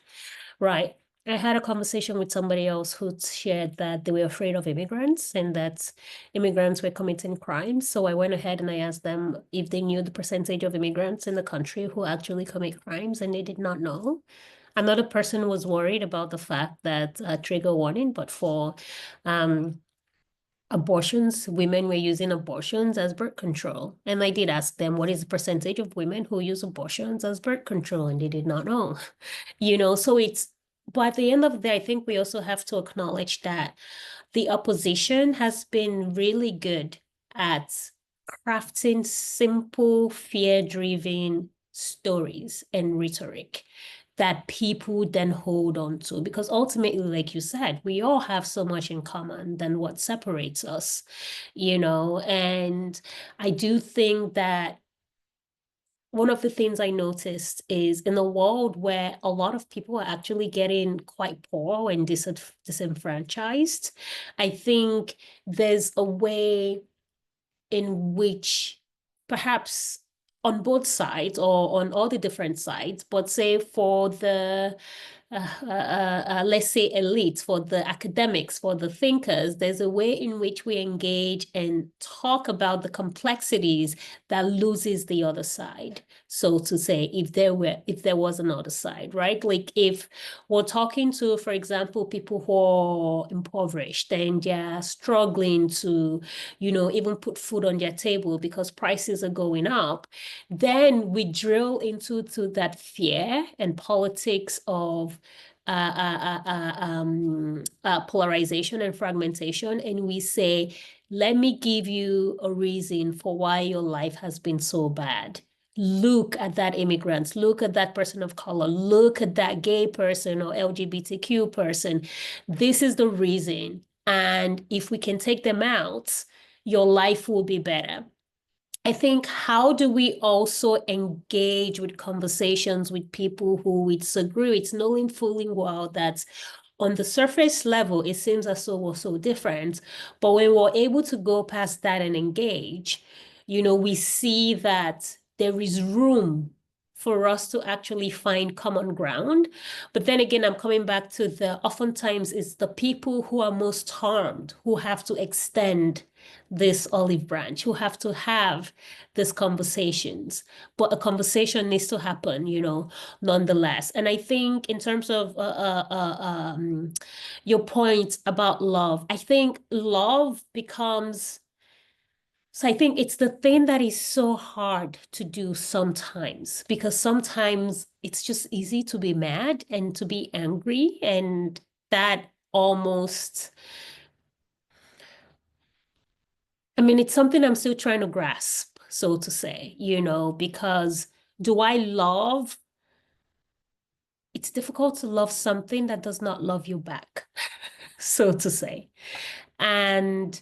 Right. I had a conversation with somebody else who shared that they were afraid of immigrants and that immigrants were committing crimes. So I went ahead and I asked them if they knew the percentage of immigrants in the country who actually commit crimes, and they did not know. Another person was worried about the fact that trigger warning, but for um, abortions, women were using abortions as birth control. And I did ask them, what is the percentage of women who use abortions as birth control? And they did not know. So but at the end of the day, I think we also have to acknowledge that the opposition has been really good at crafting simple, fear-driven stories and rhetoric that people then hold on to. Because ultimately, like you said, we all have so much in common than what separates us, and I do think that one of the things I noticed is in a world where a lot of people are actually getting quite poor and disenfranchised, I think there's a way in which perhaps on both sides or on all the different sides, but say for the let's say elites, for the academics, for the thinkers, there's a way in which we engage and talk about the complexities that loses the other side. So to say, if there was another side, right? Like if we're talking to, for example, people who are impoverished and they're struggling to, even put food on their table because prices are going up, then we drill into that fear and politics of polarization and fragmentation, and we say, let me give you a reason for why your life has been so bad. Look at that immigrant, look at that person of color, look at that gay person or LGBTQ person. This is the reason. And if we can take them out, your life will be better. I think, how do we also engage with conversations with people who we disagree with, knowing fully well that on the surface level, it seems as though we're so different. But when we're able to go past that and engage, we see that there is room for us to actually find common ground. But then again, I'm coming back to the oftentimes it's the people who are most harmed who have to extend this olive branch, who have to have these conversations. But a conversation needs to happen, nonetheless. And I think in terms of your point about love, I think love becomes so I think it's the thing that is so hard to do sometimes because sometimes it's just easy to be mad and to be angry and that almost it's something I'm still trying to grasp, so to say, because do I love it's difficult to love something that does not love you back, so to say. And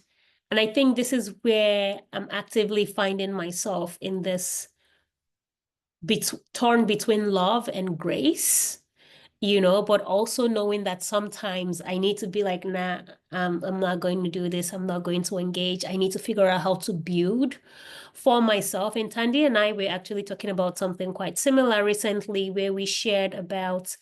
and I think this is where I'm actively finding myself in this torn between love and grace, but also knowing that sometimes I need to be like, nah, I'm not going to do this. I'm not going to engage. I need to figure out how to build for myself. And Tandy and I were actually talking about something quite similar recently where we shared about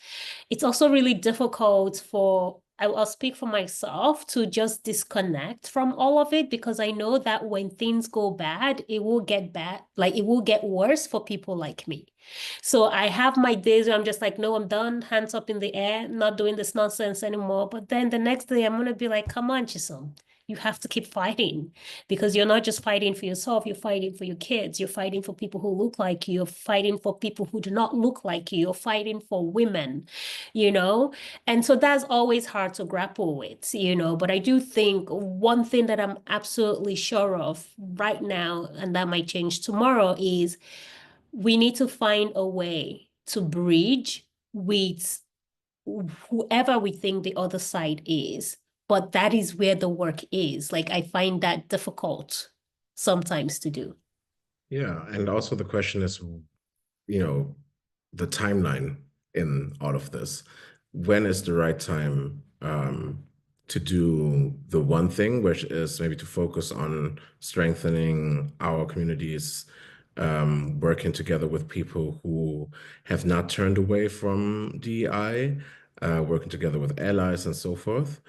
it's also really difficult for I'll speak for myself to just disconnect from all of it because I know that when things go bad, it will get bad, like it will get worse for people like me. So I have my days where I'm just like, no, I'm done, hands up in the air, not doing this nonsense anymore. But then the next day I'm gonna be like, come on, Chisom, you have to keep fighting because you're not just fighting for yourself, you're fighting for your kids, you're fighting for people who look like you, you're fighting for people who do not look like you, you're fighting for women, you know? And so that's always hard to grapple with, but I do think one thing that I'm absolutely sure of right now, and that might change tomorrow, is we need to find a way to bridge with whoever we think the other side is. But that is where the work is. Like, I find that difficult sometimes to do. Yeah, and also the question is, the timeline in all of this. When is the right time to do the one thing, which is maybe to focus on strengthening our communities, working together with people who have not turned away from DEI, working together with allies and so forth.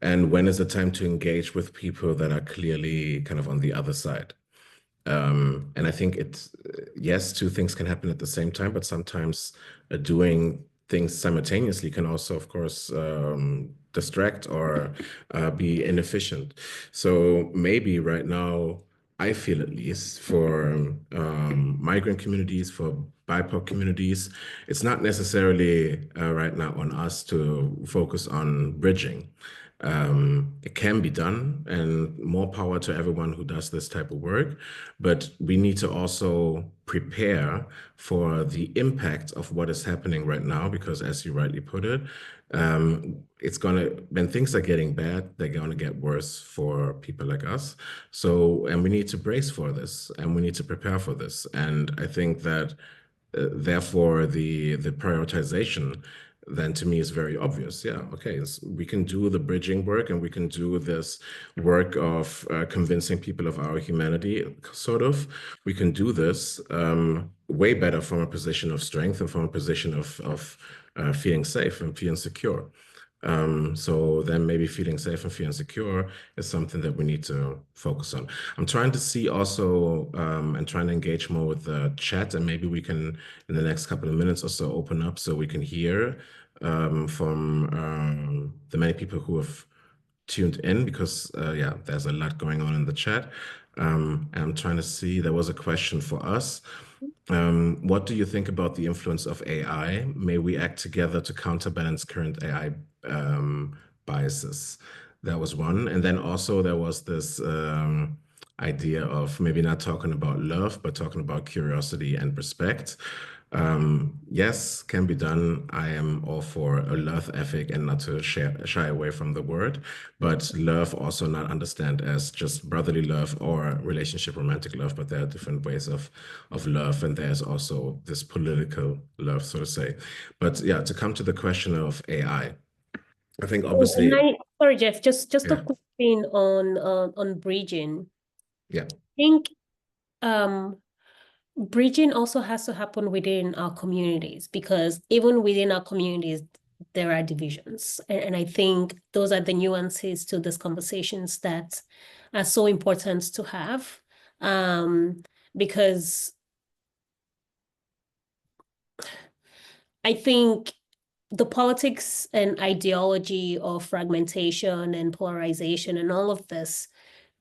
And when is the time to engage with people that are clearly kind of on the other side? And I think yes, two things can happen at the same time, but sometimes doing things simultaneously can also, of course, distract or be inefficient. So maybe right now, I feel at least for migrant communities, for BIPOC communities, it's not necessarily right now on us to focus on bridging. It can be done, and more power to everyone who does this type of work. But we need to also prepare for the impact of what is happening right now, because as you rightly put it, when things are getting bad, they're gonna get worse for people like us. So, and we need to brace for this, and we need to prepare for this. And I think that therefore the prioritization then to me is very obvious. Yeah, okay, we can do the bridging work and we can do this work of convincing people of our humanity, sort of. We can do this way better from a position of strength and from a position of feeling safe and feeling secure. So then maybe feeling safe and feeling secure is something that we need to focus on. I'm trying to see also and trying to engage more with the chat, and maybe we can, in the next couple of minutes or so, open up so we can hear from the many people who have tuned in, because yeah, there's a lot going on in the chat. And I'm trying to see, there was a question for us. What do you think about the influence of AI? May we act together to counterbalance current AI biases? That was one. And then also there was this idea of maybe not talking about love, but talking about curiosity and respect. Yes, can be done. I am all for a love ethic and not to shy away from the word, but love also not understand as just brotherly love or relationship romantic love, but there are different ways of love, and there's also this political love, so to say. But yeah, to come to the question of AI, I think Oh, and obviously, sorry, Jeff, just a yeah, quick thing on bridging. yeah, I think um bridging also has to happen within our communities because even within our communities, there are divisions. And I think those are the nuances to these conversations that are so important to have. Because I think the politics and ideology of fragmentation and polarization and all of this,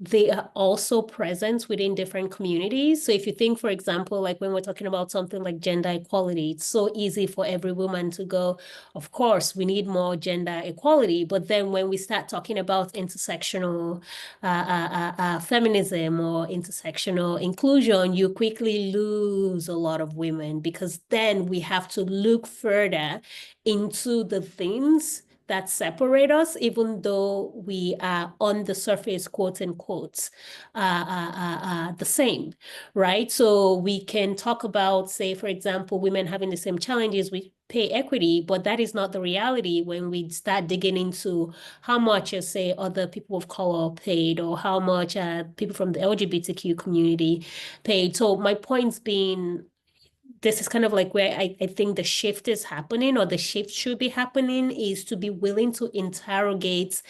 they are also present within different communities. So if you think, for example, like when we're talking about something like gender equality, it's so easy for every woman to go, of course, we need more gender equality. But then when we start talking about intersectional feminism or intersectional inclusion, you quickly lose a lot of women because then we have to look further into the things that separate us, even though we are on the surface, quote unquote, the same, right? So we can talk about, say, for example, women having the same challenges with pay equity, but that is not the reality when we start digging into how much, say, other people of color paid or how much people from the LGBTQ community paid. So my points being, this is kind of like where I think the shift is happening or the shift should be happening is to be willing to interrogate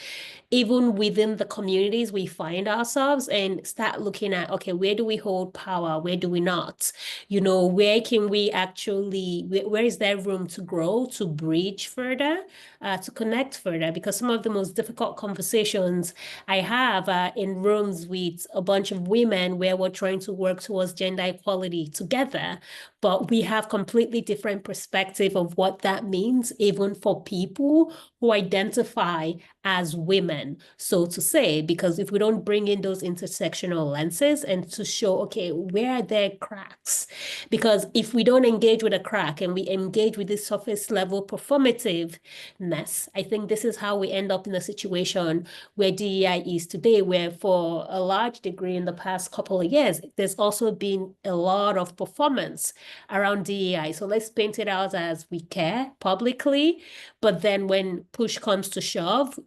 even within the communities we find ourselves and start looking at, okay, where do we hold power? Where do we not? You know, where can we actually, where is there room to grow, to bridge further, to connect further? Because some of the most difficult conversations I have in rooms with a bunch of women where we're trying to work towards gender equality together, but we have completely different perspective of what that means, even for people who identify as women, so to say, because if we don't bring in those intersectional lenses and to show, okay, where are there cracks? Because if we don't engage with a crack and we engage with this surface level performativeness, I think this is how we end up in a situation where DEI is today, where for a large degree in the past couple of years, there's also been a lot of performance around DEI. So let's paint it out as we care publicly, but then when push comes to shove,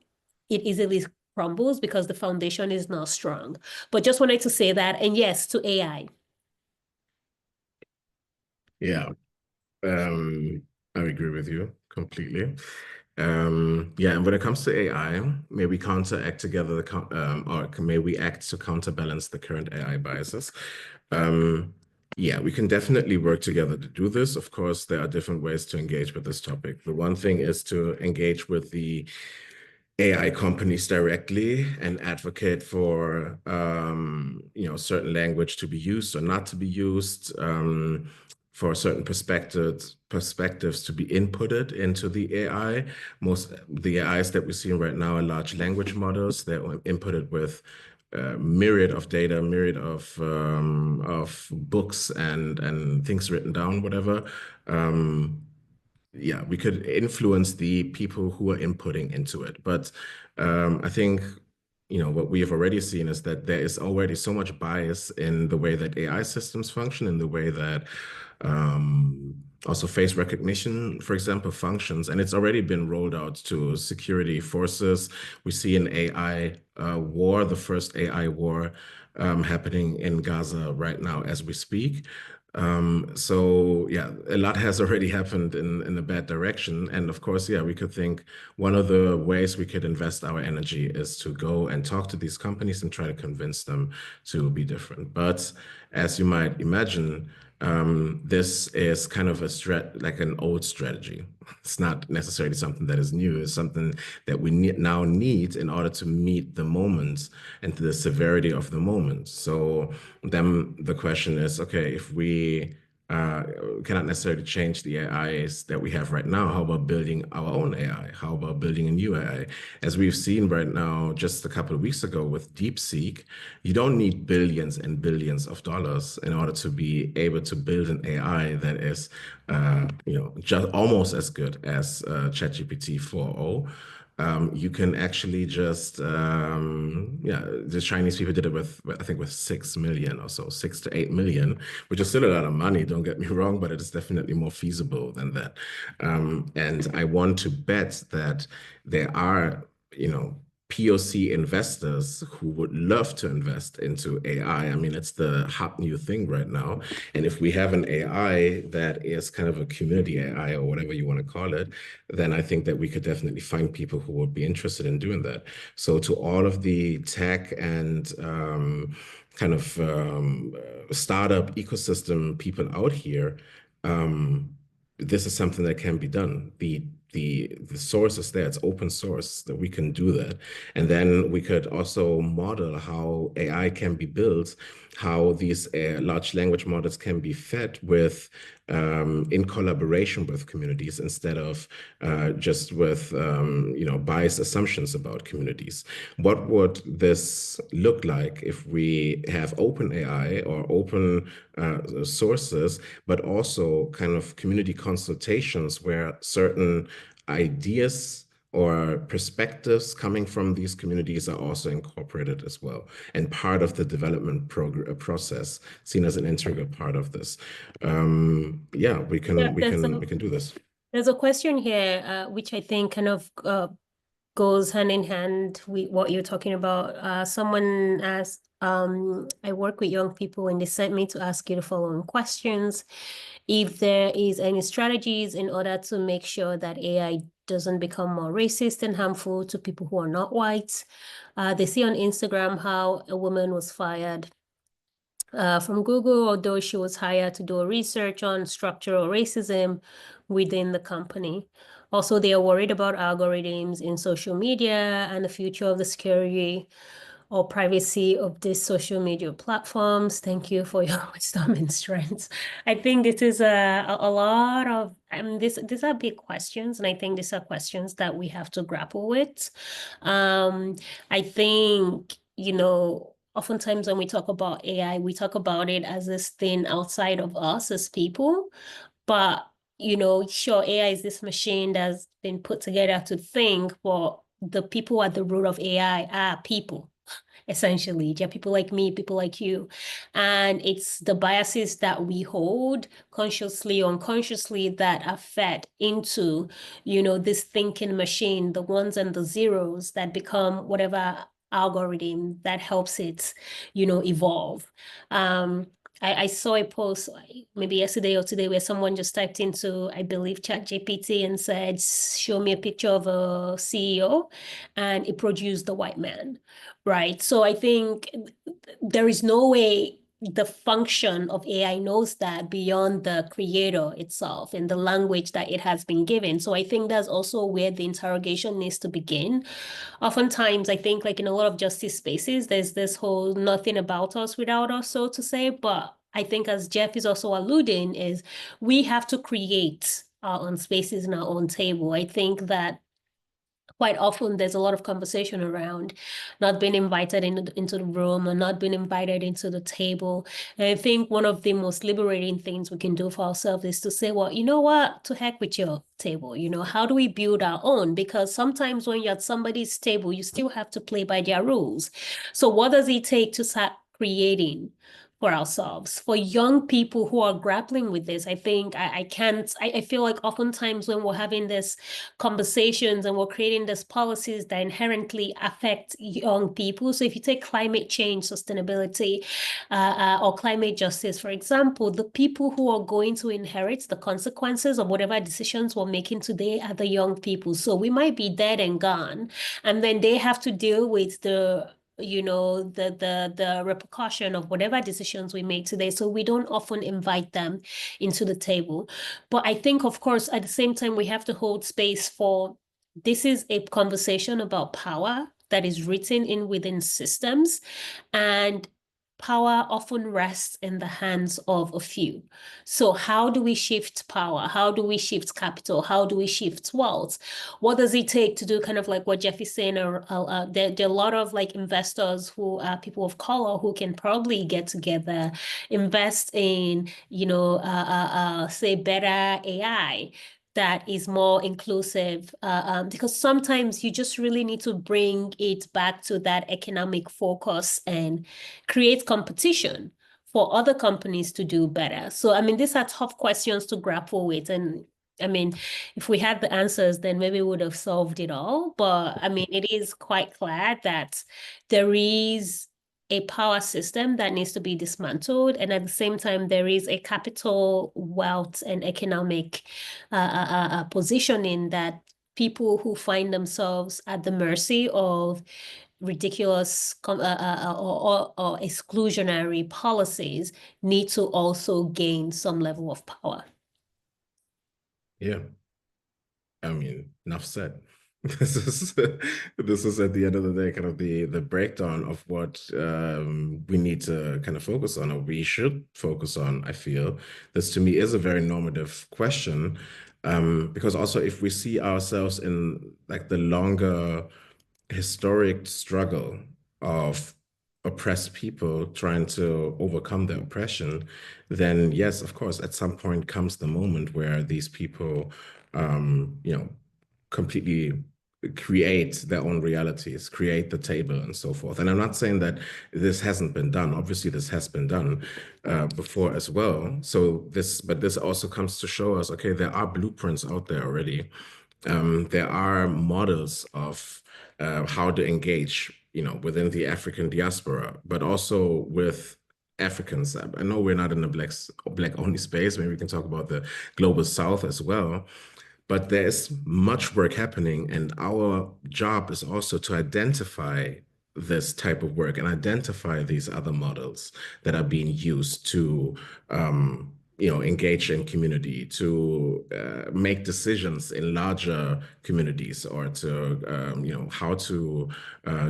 it easily crumbles because the foundation is not strong. But just wanted to say that. And yes, to AI. Yeah, I agree with you completely. Yeah, and when it comes to AI, may we counteract together or may we act to counterbalance the current AI biases? Yeah, we can definitely work together to do this. Of course, there are different ways to engage with this topic. The one thing is to engage with the AI companies directly and advocate for certain language to be used or not to be used, for certain perspectives to be inputted into the AI. Most the AIs that we're seeing right now are large language models. They're inputted with myriad of data, myriad of books and things written down, whatever. Yeah, we could influence the people who are inputting into it. But I think, what we have already seen is that there is already so much bias in the way that AI systems function, in the way that also face recognition, for example, functions, and it's already been rolled out to security forces. We see an AI war, the first AI war happening in Gaza right now as we speak. So yeah, a lot has already happened in a bad direction. And of course, yeah, we could think one of the ways we could invest our energy is to go and talk to these companies and try to convince them to be different. But as you might imagine, this is kind of like an old strategy. It's not necessarily something that is new. It's something that we now need in order to meet the moment and the severity of the moment. So then the question is, okay, if we uh, cannot necessarily change the AIs that we have right now, how about building our own AI? How about building a new AI? As we've seen right now, just a couple of weeks ago with DeepSeek, you don't need billions and billions of dollars in order to be able to build an AI that is, just almost as good as ChatGPT 4.0. You can actually just, yeah, the Chinese people did it with, I think, with 6 million or so, 6 to 8 million, which is still a lot of money, don't get me wrong, but it is definitely more feasible than that. And I want to bet that there are, POC investors who would love to invest into AI. I mean, it's the hot new thing right now. And if we have an AI that is kind of a community AI or whatever you want to call it, then I think that we could definitely find people who would be interested in doing that. So to all of the tech and kind of startup ecosystem people out here, this is something that can be done. The source is there. It's open source that we can do that. And then we could also model how AI can be built, how these large language models can be fed with in collaboration with communities instead of just with biased assumptions about communities. What would this look like if we have open AI or open sources, but also kind of community consultations where certain ideas or perspectives coming from these communities are also incorporated as well and part of the development process, seen as an integral part of this. Yeah, we can do this. There's a question here, which I think kind of goes hand in hand with what you're talking about. Someone asked, I work with young people and they sent me to ask you the following questions. If there is any strategies in order to make sure that AI doesn't become more racist and harmful to people who are not white. They see on Instagram how a woman was fired from Google, although she was hired to do research on structural racism within the company. Also, they are worried about algorithms in social media and the future of the security or privacy of these social media platforms. Thank you for your wisdom and strength. I think this is a lot of, these are big questions, and I think these are questions that we have to grapple with. I think, oftentimes when we talk about AI, we talk about it as this thing outside of us as people. But, sure, AI is this machine that's been put together to think, but the people at the root of AI are people. Essentially, they're people like me, people like you. And it's the biases that we hold consciously, unconsciously, that are fed into, this thinking machine, the ones and the zeros that become whatever algorithm that helps it, evolve. I saw a post maybe yesterday or today where someone just typed into, I believe, ChatGPT and said, show me a picture of a CEO, and it produced the white man, right? So I think there is no way the function of AI knows that beyond the creator itself and the language that it has been given. So I think that's also where the interrogation needs to begin. Oftentimes, I think like in a lot of justice spaces, there's this whole nothing about us without us, so to say. But I think as Jeff is also alluding, is we have to create our own spaces and our own table. I think that quite often there's a lot of conversation around not being invited into the room or not being invited into the table. And I think one of the most liberating things we can do for ourselves is to say, well, you know what, to heck with your table. How do we build our own? Because sometimes when you're at somebody's table, you still have to play by their rules. So what does it take to start creating for ourselves? For young people who are grappling with this, I think I feel like oftentimes when we're having this conversations and we're creating these policies that inherently affect young people. So if you take climate change, sustainability, or climate justice, for example, the people who are going to inherit the consequences of whatever decisions we're making today are the young people. So we might be dead and gone, and then they have to deal with the repercussion of whatever decisions we make today. So we don't often invite them into the table. But I think, of course, at the same time, we have to hold space for, this is a conversation about power that is written in within systems, and power often rests in the hands of a few. So how do we shift power? How do we shift capital? How do we shift wealth? What does it take to do kind of like what Jeff is saying? There are a lot of like investors who are people of color who can probably get together, invest in, say better AI that is more inclusive, because sometimes you just really need to bring it back to that economic focus and create competition for other companies to do better. So, I mean, these are tough questions to grapple with. And I mean, if we had the answers, then maybe we would have solved it all. But I mean, it is quite clear that there is a power system that needs to be dismantled. And at the same time, there is a capital, wealth, and economic positioning that people who find themselves at the mercy of ridiculous or exclusionary policies need to also gain some level of power. Yeah. I mean, enough said. This is at the end of the day kind of the breakdown of what we need to kind of focus on, or we should focus on. I feel this to me is a very normative question, because also if we see ourselves in like the longer historic struggle of oppressed people trying to overcome their oppression, then yes, of course, at some point comes the moment where these people, completely create their own realities, create the table and so forth. And I'm not saying that this hasn't been done. Obviously, this has been done before as well. But this also comes to show us, okay, there are blueprints out there already. There are models of how to engage, within the African diaspora, but also with Africans. I know we're not in a black only space. Maybe we can talk about the global South as well. But there's much work happening, and our job is also to identify this type of work and identify these other models that are being used to, engage in community, to make decisions in larger communities, or to, how to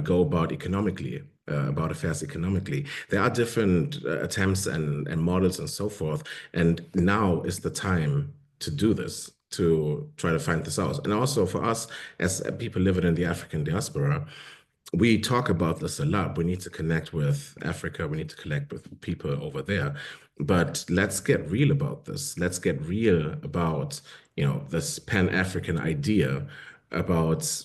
go about economically. About affairs economically. There are different attempts and models and so forth. And now is the time to do this, to try to find this out. And also for us, as people living in the African diaspora, we talk about this a lot. We need to connect with Africa. We need to connect with people over there. But let's get real about this. Let's get real about, this Pan-African idea about,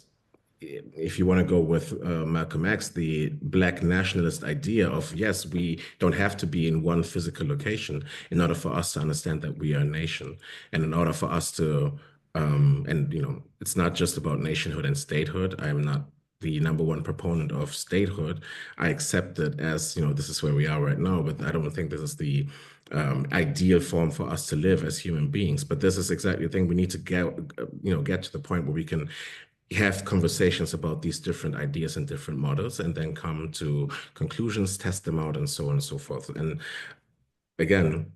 if you want to go with Malcolm X, the Black nationalist idea of, yes, we don't have to be in one physical location in order for us to understand that we are a nation. And in order for us to, it's not just about nationhood and statehood. I'm not the number one proponent of statehood. I accept it as, this is where we are right now, but I don't think this is the ideal form for us to live as human beings. But this is exactly the thing. We need to get to the point where we can have conversations about these different ideas and different models, and then come to conclusions, test them out, and so on and so forth. And again,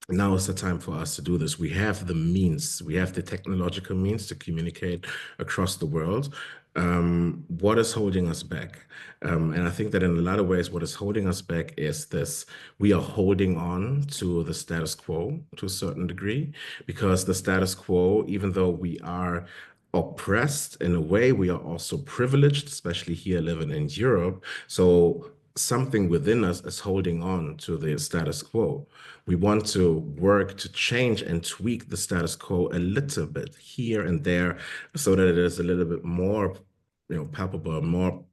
now is the time for us to do this. We have the means, we have the technological means to communicate across the world. What is holding us back? And I think that in a lot of ways, what is holding us back is this: we are holding on to the status quo to a certain degree, because the status quo, even though we are oppressed in a way, we are also privileged, especially here living in Europe. So something within us is holding on to the status quo. We want to work to change and tweak the status quo a little bit here and there, so that it is a little bit more, palpable, more,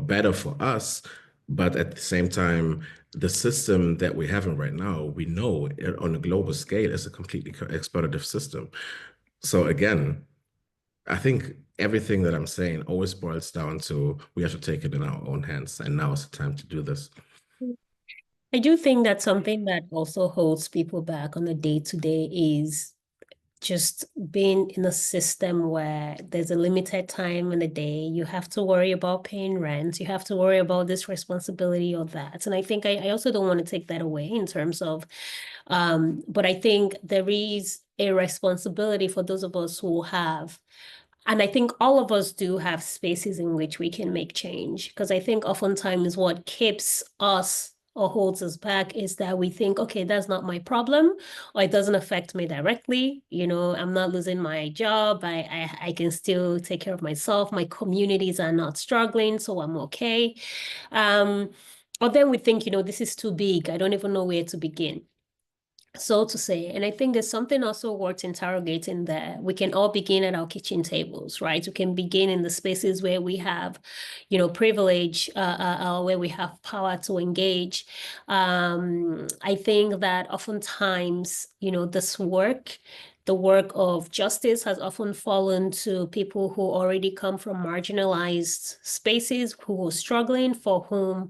better for us. But at the same time, the system that we're having right now, we know on a global scale, is a completely exploitative system. So again, I think everything that I'm saying always boils down to, we have to take it in our own hands, and now is the time to do this. I do think that something that also holds people back on the day to day is just being in a system where there's a limited time in the day. You have to worry about paying rent. You have to worry about this responsibility or that. And I think I also don't want to take that away in terms of, but I think there is a responsibility for those of us who have. And I think all of us do have spaces in which we can make change. Because I think oftentimes what keeps us or holds us back is that we think, okay, that's not my problem, or it doesn't affect me directly. I'm not losing my job. I can still take care of myself. My communities are not struggling, so I'm okay. Or then we think, this is too big. I don't even know where to begin. so to say. And I think there's something also worth interrogating there. We can all begin at our kitchen tables, right? We can begin in the spaces where we have, privilege, where we have power to engage. I think that oftentimes, this work, the work of justice has often fallen to people who already come from marginalized spaces, who are struggling, for whom,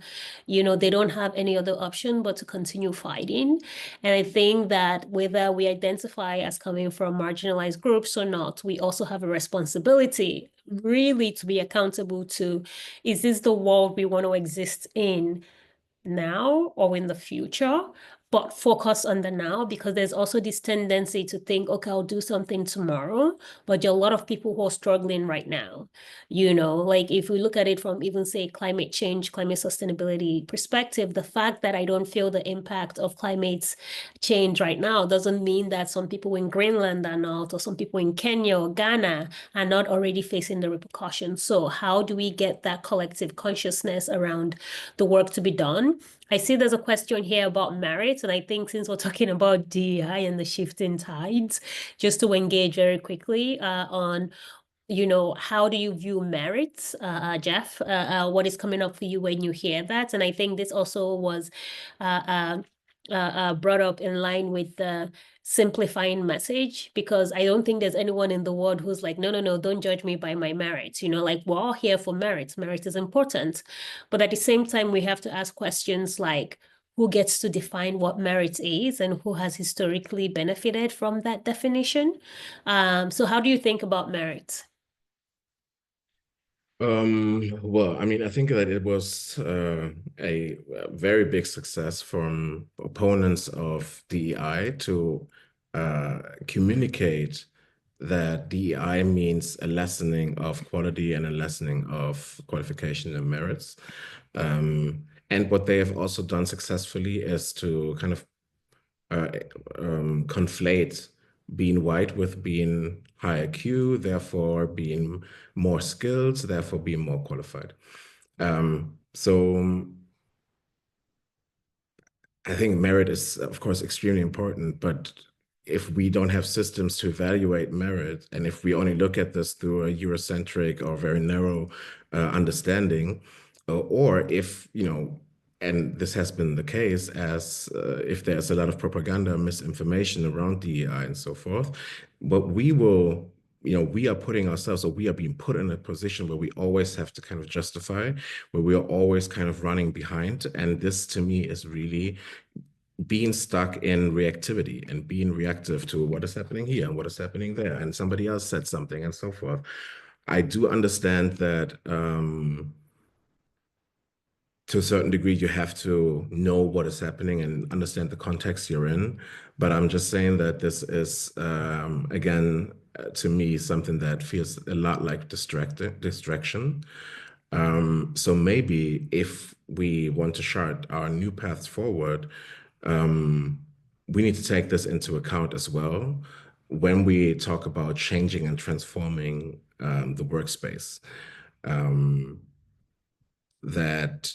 they don't have any other option but to continue fighting. And I think that whether we identify as coming from marginalized groups or not, we also have a responsibility really to be accountable to, is this the world we want to exist in now or in the future, but focus on the now, because there's also this tendency to think, okay, I'll do something tomorrow, but there are a lot of people who are struggling right now. Like if we look at it from even say climate change, climate sustainability perspective, the fact that I don't feel the impact of climate change right now doesn't mean that some people in Greenland are not, or some people in Kenya or Ghana are not already facing the repercussions. So how do we get that collective consciousness around the work to be done? I see there's a question here about merit, and I think since we're talking about DEI and the shifting tides, just to engage very quickly on, how do you view merit, Jeff? What is coming up for you when you hear that? And I think this also was uh, uh, brought up in line with the simplifying message, because I don't think there's anyone in the world who's like, no, no, no, don't judge me by my merits. Like we're all here for merit. Merit is important. But at the same time, we have to ask questions like, who gets to define what merit is and who has historically benefited from that definition? So how do you think about merit? Well, I mean, I think that it was a very big success from opponents of DEI to communicate that DEI means a lessening of quality and a lessening of qualification and merits. And what they have also done successfully is to kind of uh, conflate being white with being high IQ, therefore being more skilled, therefore being more qualified. So I think merit is, of course, extremely important, but if we don't have systems to evaluate merit, and if we only look at this through a Eurocentric or very narrow understanding, or if, and this has been the case, as if there's a lot of propaganda, misinformation around DEI and so forth, but we are putting ourselves, or we are being put in a position where we always have to kind of justify, where we are always kind of running behind. And this to me is really being stuck in reactivity and being reactive to what is happening here and what is happening there. And somebody else said something and so forth. I do understand that to a certain degree, you have to know what is happening and understand the context you're in. But I'm just saying that this is, again, to me, something that feels a lot like distraction. So maybe if we want to chart our new paths forward, um, we need to take this into account as well when we talk about changing and transforming the workspace. Um, that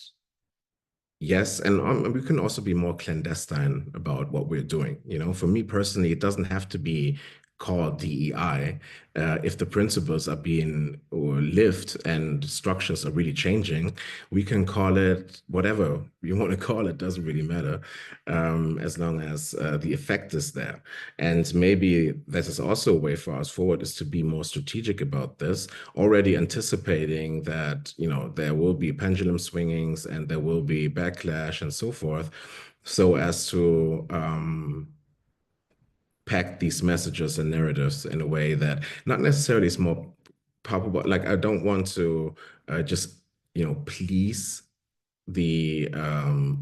Yes, and we can also be more clandestine about what we're doing. For me personally, it doesn't have to be called DEI. If the principles are being or lived and structures are really changing, we can call it whatever you want to call it. Doesn't really matter, as long as the effect is there. And maybe this is also a way for us forward, is to be more strategic about this, already anticipating that, there will be pendulum swingings and there will be backlash and so forth, so as to pack these messages and narratives in a way that not necessarily is more palpable. Like I don't want to just, please the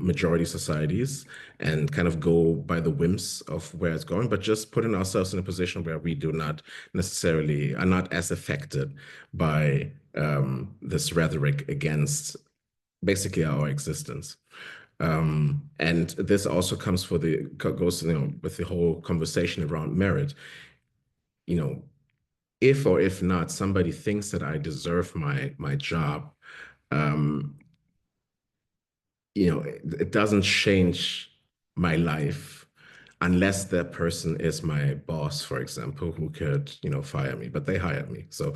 majority societies and kind of go by the whims of where it's going, but just putting ourselves in a position where we do not necessarily are not as affected by this rhetoric against basically our existence. And this also comes goes, with the whole conversation around merit. You know, if or if not somebody thinks that I deserve my job, um, it doesn't change my life unless that person is my boss, for example, who could, fire me, but they hired me. So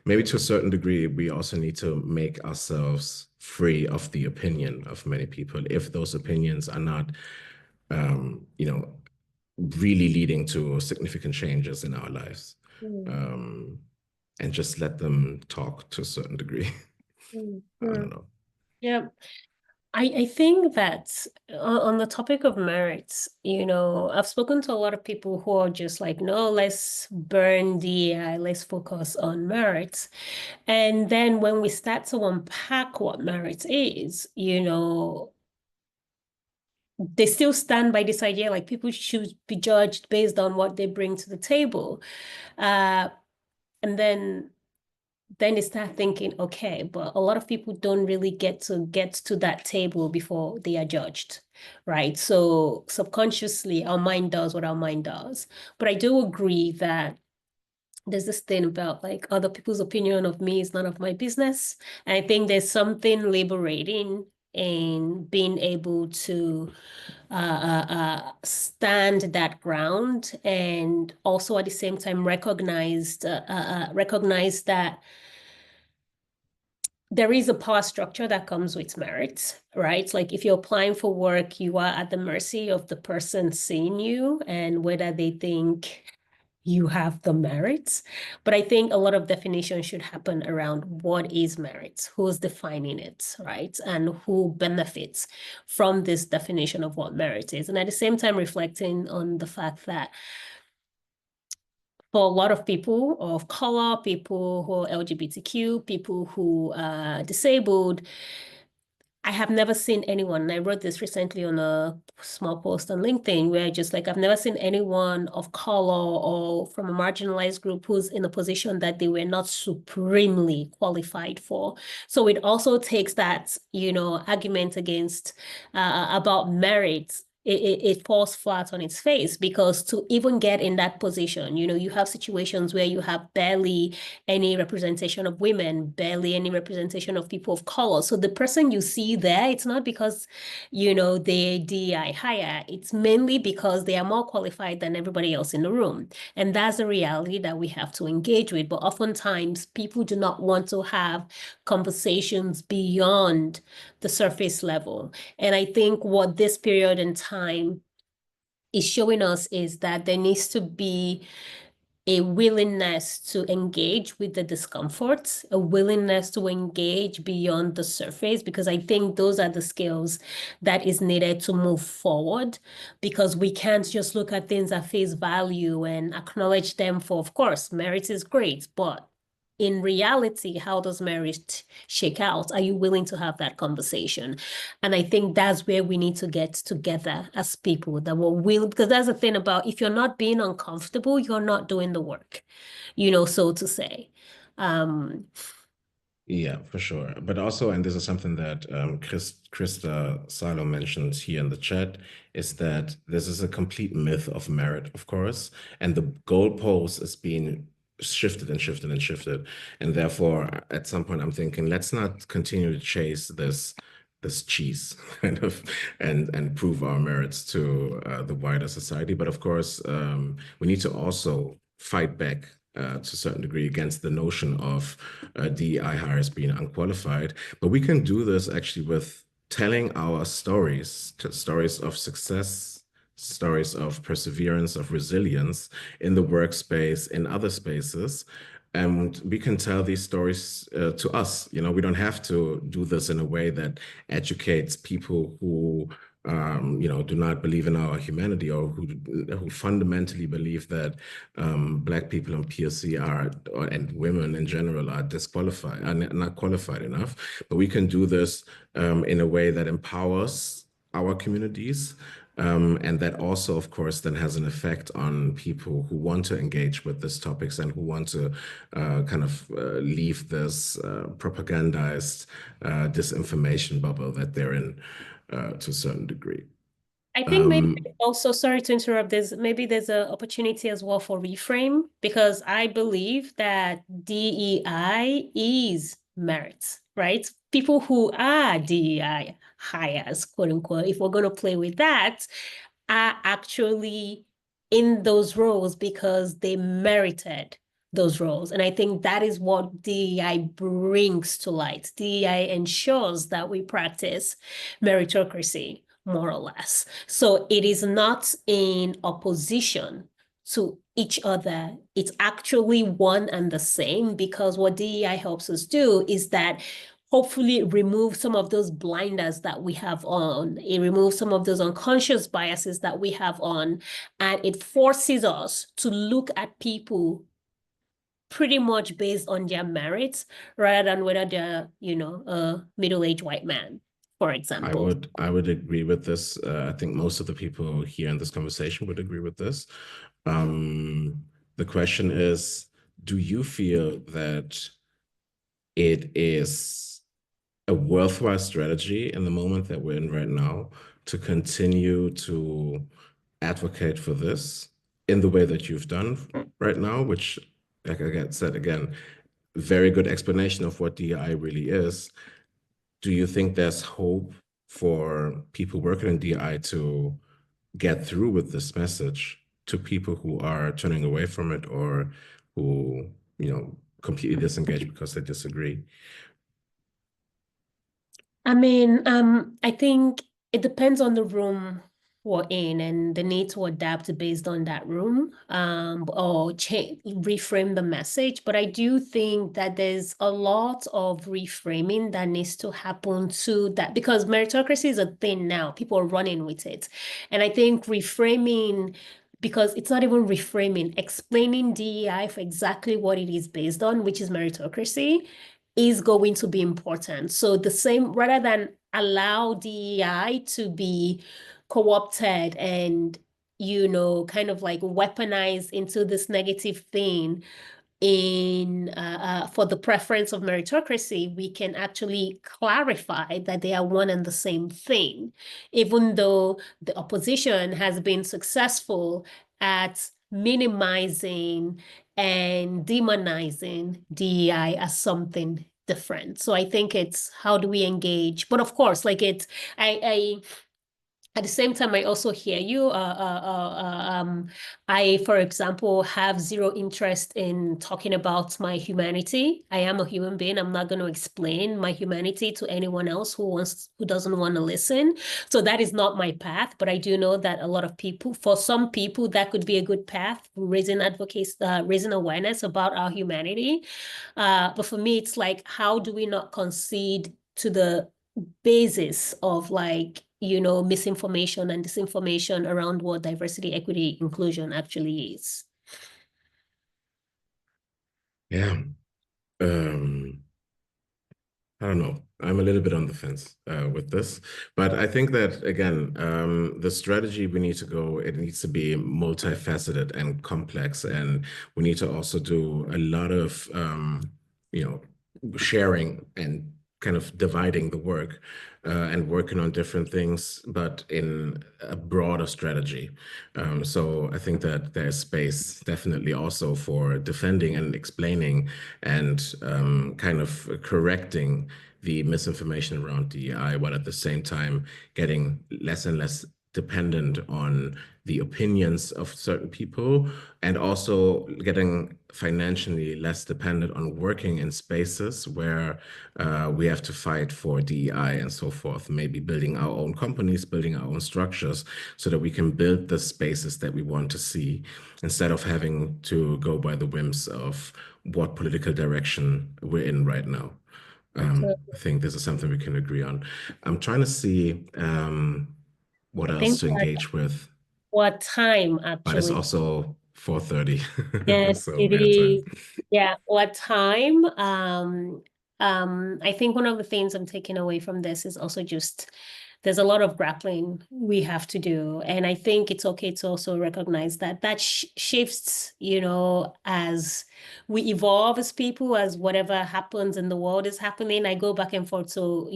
maybe to a certain degree, we also need to make ourselves free of the opinion of many people if those opinions are not, really leading to significant changes in our lives. Mm, Um, and just let them talk to a certain degree. mm, I mm. don't know. Yeah. I think that on the topic of merits, I've spoken to a lot of people who are just like, no, let's burn DEI, let's focus on merits. And then when we start to unpack what merit is, they still stand by this idea like people should be judged based on what they bring to the table. Uh, and then they start thinking, okay, but a lot of people don't really get to that table before they are judged, right? So subconsciously, our mind does what our mind does. But I do agree that there's this thing about like other people's opinion of me is none of my business. And I think there's something liberating in being able to stand that ground and also at the same time recognize that there is a power structure that comes with merit, right? Like if you're applying for work, you are at the mercy of the person seeing you and whether they think you have the merits. But I think a lot of definition should happen around what is merit, who's defining it, right? And who benefits from this definition of what merit is. And at the same time, reflecting on the fact that for a lot of people of color, people who are LGBTQ, people who are disabled, I have never seen anyone, and I wrote this recently on a small post on LinkedIn, where just like I've never seen anyone of color or from a marginalized group who's in a position that they were not supremely qualified for. So it also takes that, argument against about merit. It falls flat on its face because to even get in that position, you have situations where you have barely any representation of women, barely any representation of people of color. So the person you see there, it's not because, they DI higher. It's mainly because they are more qualified than everybody else in the room. And that's a reality that we have to engage with. But oftentimes people do not want to have conversations beyond the surface level. And I think what this period in time is showing us is that there needs to be a willingness to engage with the discomfort, a willingness to engage beyond the surface, because I think those are the skills that is needed to move forward, because we can't just look at things at face value and acknowledge them for, of course, merit is great, but in reality, how does merit shake out? Are you willing to have that conversation? And I think that's where we need to get together as people that will because that's the thing about if you're not being uncomfortable, you're not doing the work, so to say. Um, Yeah, for sure. But also, and this is something that Krista Salo mentioned here in the chat, is that this is a complete myth of merit, of course, and the goalpost is being shifted and shifted and shifted. And therefore, at some point, I'm thinking, let's not continue to chase this cheese kind of and prove our merits to the wider society. But of course, we need to also fight back to a certain degree against the notion of DEI hires being unqualified. But we can do this actually with telling our stories, stories of success, stories of perseverance, of resilience in the workspace, in other spaces. And we can tell these stories to us. We don't have to do this in a way that educates people who do not believe in our humanity or who fundamentally believe that Black people on POC and women in general are disqualified, are not qualified enough. But we can do this in a way that empowers our communities. And that also, of course, then has an effect on people who want to engage with these topics and who want to kind of leave this propagandized disinformation bubble that they're in to a certain degree. I think maybe Um, also, sorry to interrupt, maybe there's an opportunity as well for reframe because I believe that DEI is merit, right? People who are DEI hires, quote unquote, if we're going to play with that, are actually in those roles because they merited those roles. And I think that is what DEI brings to light. DEI ensures that we practice meritocracy, more or less. So it is not in opposition to each other. It's actually one and the same, because what DEI helps us do is that hopefully remove some of those blinders that we have on. It removes some of those unconscious biases that we have on, and it forces us to look at people pretty much based on their merits rather than whether they're, a middle-aged white man, for example. I would agree with this. I think most of the people here in this conversation would agree with this. The question is, do you feel that it is a worthwhile strategy in the moment that we're in right now to continue to advocate for this in the way that you've done right now, which, like I said again, very good explanation of what DEI really is. Do you think there's hope for people working in DI to get through with this message to people who are turning away from it or who, completely disengage because they disagree? I mean, I think it depends on the room we're in and the need to adapt based on that room, or change, reframe the message. But I do think that there's a lot of reframing that needs to happen to that, because meritocracy is a thing now. People are running with it. And I think reframing, because it's not even reframing, explaining DEI for exactly what it is based on, which is meritocracy, is going to be important. So the same, rather than allow DEI to be co-opted and, kind of like weaponized into this negative thing, for the preference of meritocracy, we can actually clarify that they are one and the same thing, even though the opposition has been successful at minimizing and demonizing DEI as something different. So I think it's how do we engage? But of course, like I at the same time, I also hear you. I, for example, have zero interest in talking about my humanity. I am a human being. I'm not going to explain my humanity to anyone else who doesn't want to listen. So that is not my path. But I do know that a lot of people, for some people, that could be a good path, raising advocacy, raising awareness about our humanity. But for me, it's like, how do we not concede to the basis of, like, misinformation and disinformation around what diversity, equity, inclusion actually is? Yeah. Um, I don't know. I'm a little bit on the fence with this, but I think that again, the strategy we need to go, it needs to be multifaceted and complex, and we need to also do a lot of, you know, sharing and kind of dividing the work and working on different things, but in a broader strategy. So I think that there's space definitely also for defending and explaining and kind of correcting the misinformation around DEI, while at the same time getting less and less dependent on the opinions of certain people, and also getting financially less dependent on working in spaces where we have to fight for DEI and so forth, maybe building our own companies, building our own structures so that we can build the spaces that we want to see instead of having to go by the whims of what political direction we're in right now. I think this is something we can agree on. I'm trying to see what I else think to engage with, what time but it's actually. also 4:30, Yes, so it we got time. is. Yeah, what time? I think one of the things I'm taking away from this is also just there's a lot of grappling we have to do. And I think it's okay to also recognize that that sh shifts, as we evolve as people, as whatever happens in the world is happening. I go back and forth. So,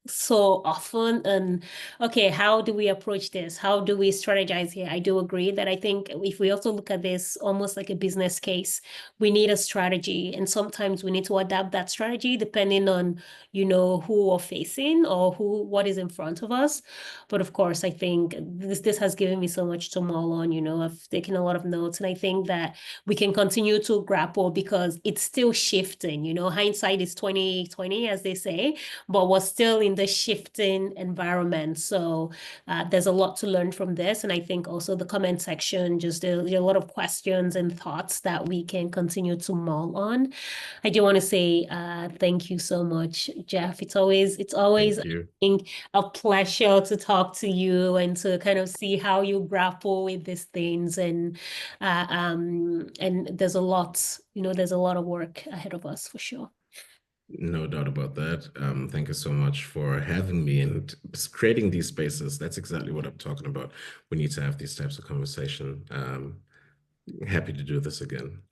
so often. And okay, how do we approach this? How do we strategize here? I do agree that I think if we also look at this almost like a business case, we need a strategy. And sometimes we need to adapt that strategy depending on, who we're facing or what is in front of us. But of course, I think this has given me so much to mull on, I've taken a lot of notes, and I think that we can continue to grapple because it's still shifting, hindsight is 2020, as they say, but we're still in the shifting environment. So there's a lot to learn from this. And I think also the comment section, just there's a lot of questions and thoughts that we can continue to mull on. I do want to say thank you so much, Jeff. It's always, Thank you. I think, a pleasure to talk to you and to kind of see how you grapple with these things. And there's a lot of work ahead of us for sure. No doubt about that. Thank you so much for having me and creating these spaces. That's exactly what I'm talking about. We need to have these types of conversation. Happy to do this again.